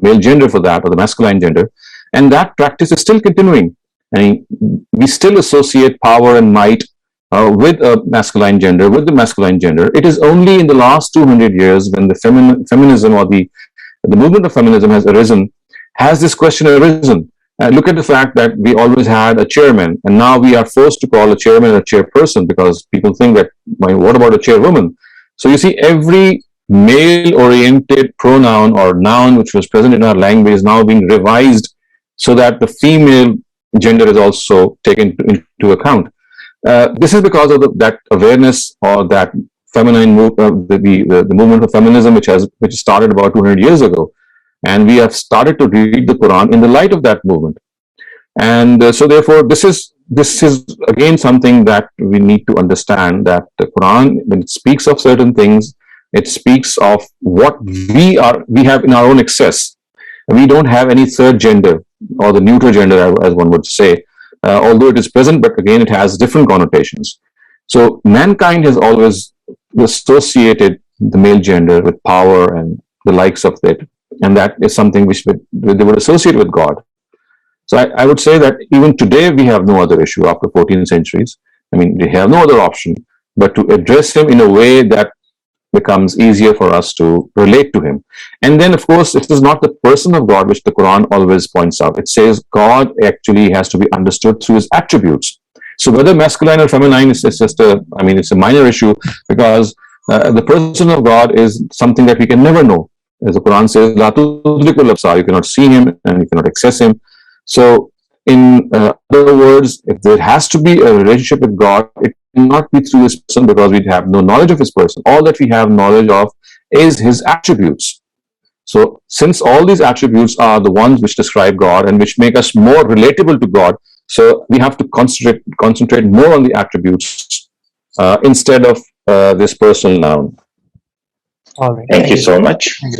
male gender for that, or the masculine gender, and that practice is still continuing. I mean, we still associate power and might with a masculine gender, with the masculine gender. It is only in the last 200 years when the feminism or the movement of feminism has arisen, has this question arisen. Look at the fact that we always had a chairman, and now we are forced to call a chairman a chairperson because people think that, what about a chairwoman? So you see, every male-oriented pronoun or noun which was present in our language is now being revised so that the female gender is also taken into account. This is because of that awareness or that feminine the movement of feminism which started about 200 years ago, and we have started to read the Quran in the light of that movement. And so therefore this is again something that we need to understand, that the Quran, when it speaks of certain things, it speaks of what we have in our own excess. We don't have any third gender or the neutral gender, as one would say. Although it is present, but again, it has different connotations. So mankind has always associated the male gender with power and the likes of it. And that is something which they would associate with God. So I would say that even today, we have no other issue after 14 centuries. I mean, we have no other option but to address him in a way that becomes easier for us to relate to him. And then, of course, it is not the person of God which the Quran always points out. It says God actually has to be understood through his attributes. So whether masculine or feminine is just it's a minor issue, because the person of God is something that we can never know. As the Quran says, La tudrikul absar, you cannot see him and you cannot access him. So in other words, if there has to be a relationship with God, it cannot be through his person, because we have no knowledge of his person. All that we have knowledge of is his attributes. So since all these attributes are the ones which describe God and which make us more relatable to God, so we have to concentrate more on the attributes instead of this personal noun. All right. Thank you so much.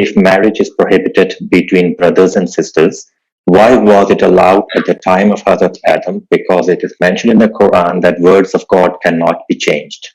if marriage is prohibited between brothers and sisters, why was it allowed at the time of Hazrat Adam? Because it is mentioned in the Quran that words of God cannot be changed.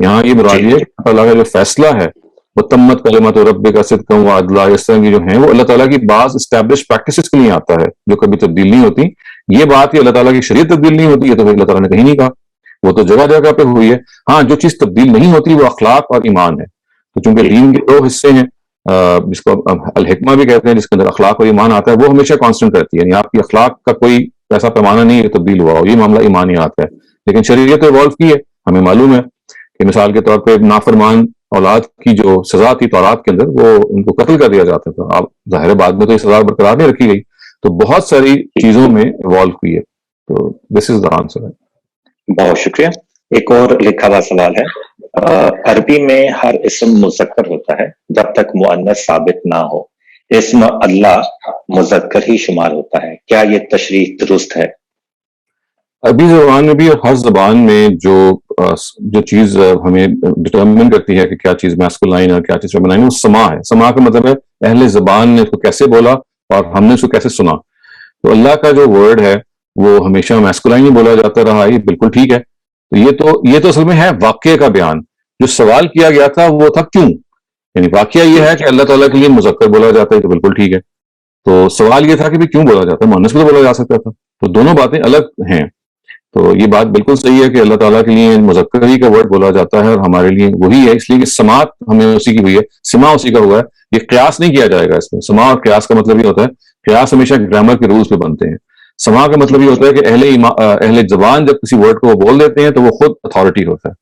یہاں یہ مراد یہ ہے کہ اللہ تعالیٰ کا جو فیصلہ ہے وہ تمت کلمت ربک صدقا وعدلا، اس طرح کی جو ہیں وہ اللہ تعالیٰ کی بعض اسٹیبلش پریکٹسز کے لیے آتا ہے جو کبھی تبدیل نہیں ہوتی. یہ بات یہ اللہ تعالیٰ کی شریعت تبدیل نہیں ہوتی، یہ تو اللہ تعالیٰ نے کہیں نہیں کہا، وہ تو جگہ جگہ پہ ہوئی ہے. ہاں جو چیز تبدیل نہیں ہوتی وہ اخلاق اور ایمان ہے. تو چونکہ دین کے دو حصے ہیں جس کو الحکمہ بھی کہتے ہیں، جس کے اندر اخلاق اور ایمان آتا ہے، وہ ہمیشہ کانسٹنٹ رہتی ہے. یعنی آپ کی اخلاق کا کوئی ایسا پیمانہ نہیں ہے تبدیل ہوا ہو، یہ معاملہ ایمانیات ہے. لیکن شریعت ایوالو کی ہے. ہمیں معلوم ہے کہ مثال کے طور پہ نافرمان اولاد کی جو سزا تھی تورات کے اندر، وہ ان کو قتل کر دیا جاتا تھا. اب ظاہر بعد میں تو یہ سزا برقرار نہیں رکھی گئی، تو بہت ساری چیزوں میں ایوالو ہوئی ہے. تو دس از دا آنسر. بہت شکریہ. ایک اور لکھا ہوا سوال ہے. عربی میں ہر اسم مذکر ہوتا ہے جب تک مؤنث ثابت نہ ہو. اسم اللہ مذکر ہی شمار ہوتا ہے، کیا یہ تشریح درست ہے؟ عربی زبان میں بھی اور ہر زبان میں جو چیز ہمیں ڈٹرمن کرتی ہے کہ کیا چیز میسکولائن اور کیا چیز فیمینائن ہے، وہ سما ہے. سما کا مطلب ہے اہل زبان نے اس کو کیسے بولا اور ہم نے اس کو کیسے سنا. تو اللہ کا جو ورڈ ہے وہ ہمیشہ میسکولائن ہی بولا جاتا رہا، یہ بالکل ٹھیک ہے. تو یہ تو اصل میں ہے واقعے کا بیان. جو سوال کیا گیا تھا وہ تھا کیوں، یعنی واقعہ یہ ہے کہ اللہ تعالیٰ کے لیے مذکر بولا جاتا ہے، تو بالکل ٹھیک ہے. تو سوال یہ تھا کہ کیوں بولا جاتا ہے، مؤنث بھی تو بولا جا سکتا تھا. تو دونوں باتیں الگ ہیں. تو یہ بات بالکل صحیح ہے کہ اللہ تعالیٰ کے لیے مذکر ہی کا ورڈ بولا جاتا ہے اور ہمارے لیے وہی ہے، اس لیے کہ سماعت ہمیں اسی کی ہوئی ہے، سما اسی کا ہوا ہے. یہ قیاس نہیں کیا جائے گا اس میں. سما اور قیاس کا مطلب یہ ہوتا ہے، قیاس ہمیشہ گرامر کے رولز پہ بنتے ہیں. سما کا مطلب یہ ہوتا ہے کہ اہل زبان جب کسی ورڈ کو وہ بول دیتے ہیں تو وہ خود اتھارٹی ہوتا ہے.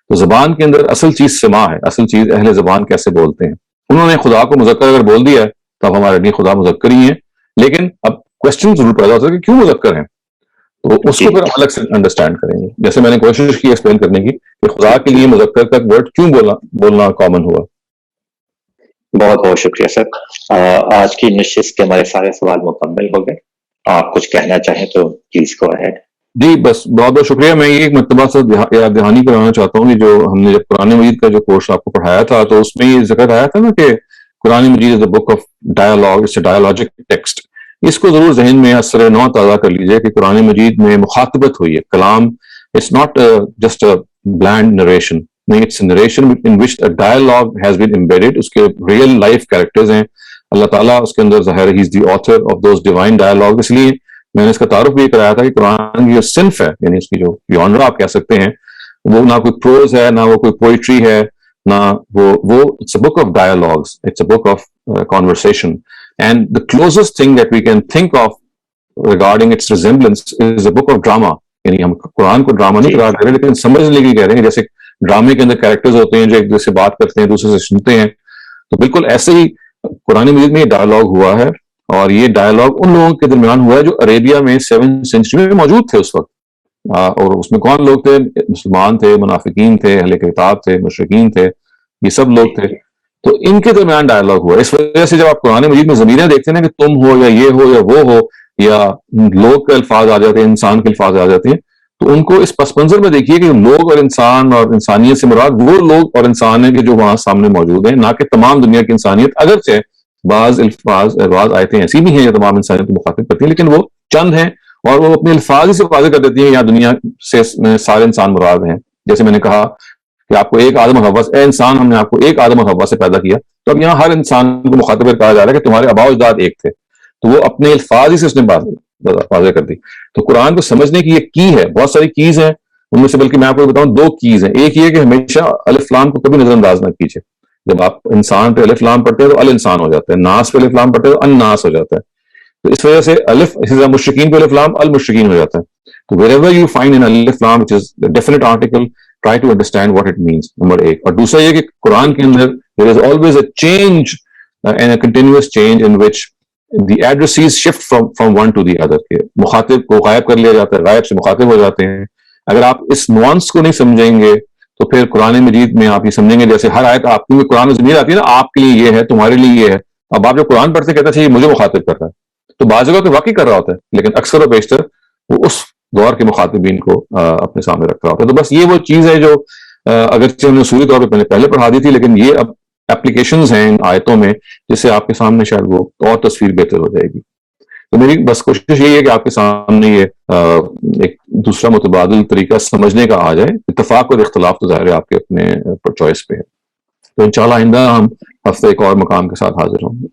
تو زبان کے اندر اصل چیز سما ہے، اصل چیز اہل زبان کیسے بولتے ہیں. انہوں نے خدا کو مذکر اگر بول دیا ہے تو اب ہمارے لیے خدا مذکر ہی ہیں. لیکن اب کوشچن ضرور پیدا ہوتا ہے کہ کیوں مذکر ہیں، تو اس کو پھر الگ سے انڈرسٹینڈ کریں گے. جیسے میں نے کوشش کی ایکسپلین کرنے کی کہ خدا کے لیے مذکر کا ورڈ کیوں بولنا کامن ہوا. بہت بہت شکریہ سر. آج کی نشست کے ہمارے سارے سوال مکمل ہو گئے. آپ کچھ کہنا چاہیں تو پلیز گو اہیڈ. جی بس بہت بہت شکریہ. میں یہ ایک مرتبہ سے یاد دہانی کرانا چاہتا ہوں کہ جو ہم نے جب قرآن مجید کا جو کورس آپ کو پڑھایا تھا تو اس میں یہ ذکر آیا تھا نا کہ قرآن مجید is a book of dialogue, it's a dialogic text. اس کو ضرور ذہن میں اثر نو تازہ کر لیجئے کہ قرآن مجید میں مخاطبت ہوئی ہے. کلام it's not just a bland narration, نہیں، it's a narration in which a dialogue has been embedded. اس کے ریئل لائف کیریکٹرز ہیں. اللہ تعالیٰ اس کے اندر ظاہر ہی is the author of those divine dialogue. اس لیے میں نے اس کا تعارف بھی کرایا تھا کہ قرآن کی جو صنف ہے، یعنی اس کی جو جانرا آپ کہہ سکتے ہیں، وہ نہ کوئی پروز ہے، نہ وہ کوئی پوئٹری ہے، نہ وہ it's a book of dialogues, it's a book of conversation, and the closest thing that we can think of regarding its resemblance is a book of drama. یعنی ہم قرآن کو ڈراما نہیں قرار دے رہے لیکن سمجھنے کی کہہ رہے ہیں. جیسے ڈرامے کے اندر کیریکٹرز ہوتے ہیں جو ایک دوسرے سے بات کرتے ہیں، دوسرے سے سنتے ہیں، تو بالکل ایسے ہی قرآن مجید میں یہ ڈائیلاگ ہوا ہے. اور یہ ڈائیلاگ ان لوگوں کے درمیان ہوا ہے جو عربیہ میں 7th century میں موجود تھے اس وقت. اور اس میں کون لوگ تھے؟ مسلمان تھے، منافقین تھے، اہل کتاب تھے، مشرکین تھے، یہ سب لوگ تھے. تو ان کے درمیان ڈائیلاگ ہوا. اس وجہ سے جب آپ قرآن مجید میں ضمیریں دیکھتے ہیں نا کہ تم ہو یا یہ ہو یا وہ ہو، یا لوگ کے الفاظ آ جاتے ہیں، انسان کے الفاظ آ جاتے ہیں، تو ان کو اس پس منظر میں دیکھیے کہ لوگ اور انسان اور انسانیت سے مراد وہ لوگ اور انسان ہیں کہ جو وہاں سامنے موجود ہیں، نہ کہ تمام دنیا کی انسانیت. اگرچہ بعض آیتیں ایسی بھی ہیں جو تمام انسانیت کو مخاطب کرتی ہیں، لیکن وہ چند ہیں اور وہ اپنے الفاظ ہی سے واضح کر دیتی ہیں یا دنیا سے سارے انسان مراد ہیں. جیسے میں نے کہا کہ آپ کو ایک آدم اور حوا، اے انسان ہم نے آپ کو ایک آدم اور حوا سے پیدا کیا، تو اب یہاں ہر انسان کو مخاطب کر کہا جا رہا ہے کہ تمہارے آباء و اجداد ایک تھے. تو وہ اپنے الفاظ ہی سے اس نے واضح کر دی. تو قرآن کو سمجھنے کی یہ کی ہے. بہت ساری کیز ہیں، ان میں سے بلکہ میں آپ کو بتاؤں 2 کیز ہیں. ایک یہ کہ ہمیشہ الف لام کو کبھی نظر انداز نہ کیجیے. جب آپ انسان پہ الف لام پڑھتے ہیں تو الانسان ہو جاتا ہے، ناس پہ الف لام پڑھتے ہیں تو الناس ہو جاتا ہے. تو اس وجہ سے مشرکین پہ الف لام المشرکین ہو جاتا ہے. تو wherever you find an alif lam which is a definite article, try to understand what it means. Number 1. اور دوسرا یہ کہ قرآن کے اندر there is always a change and a continuous change in which the addressees shift from one to the other. مخاطب کو غائب کر لیا جاتا ہے، غائب سے مخاطب ہو جاتے ہیں. اگر آپ اس نوانس کو نہیں سمجھیں گے تو پھر قرآن مجید میں آپ یہ سمجھیں گے جیسے ہر آیت آپ کی قرآن میں ضمیر آتی ہے نا، آپ کے لیے یہ ہے، تمہارے لیے یہ ہے. اب آپ جب قرآن پڑھتے کہتے ہیں یہ مجھے مخاطب کر رہا ہے، تو بعض جگہ تو واقعی کر رہا ہوتا ہے، لیکن اکثر و بیشتر وہ اس دور کے مخاطبین کو اپنے سامنے رکھ رہا ہوتا ہے. تو بس یہ وہ چیز ہے جو اگرچہ ہم نے اصولی طور پہ پہلے پڑھا دی تھی، لیکن یہ اب اپلیکیشنز ہیں ان آیتوں میں جس سے آپ کے سامنے شاید وہ اور تصویر بہتر ہو جائے گی. تو میری بس کوشش یہی ہے کہ آپ کے سامنے یہ ایک دوسرا متبادل طریقہ سمجھنے کا آ جائے. اتفاق اور اختلاف تو ظاہر ہے آپ کے اپنے چوائس پہ ہے. تو انشاءاللہ آئندہ ہم ہفتے ایک اور مقام کے ساتھ حاضر ہوں گے.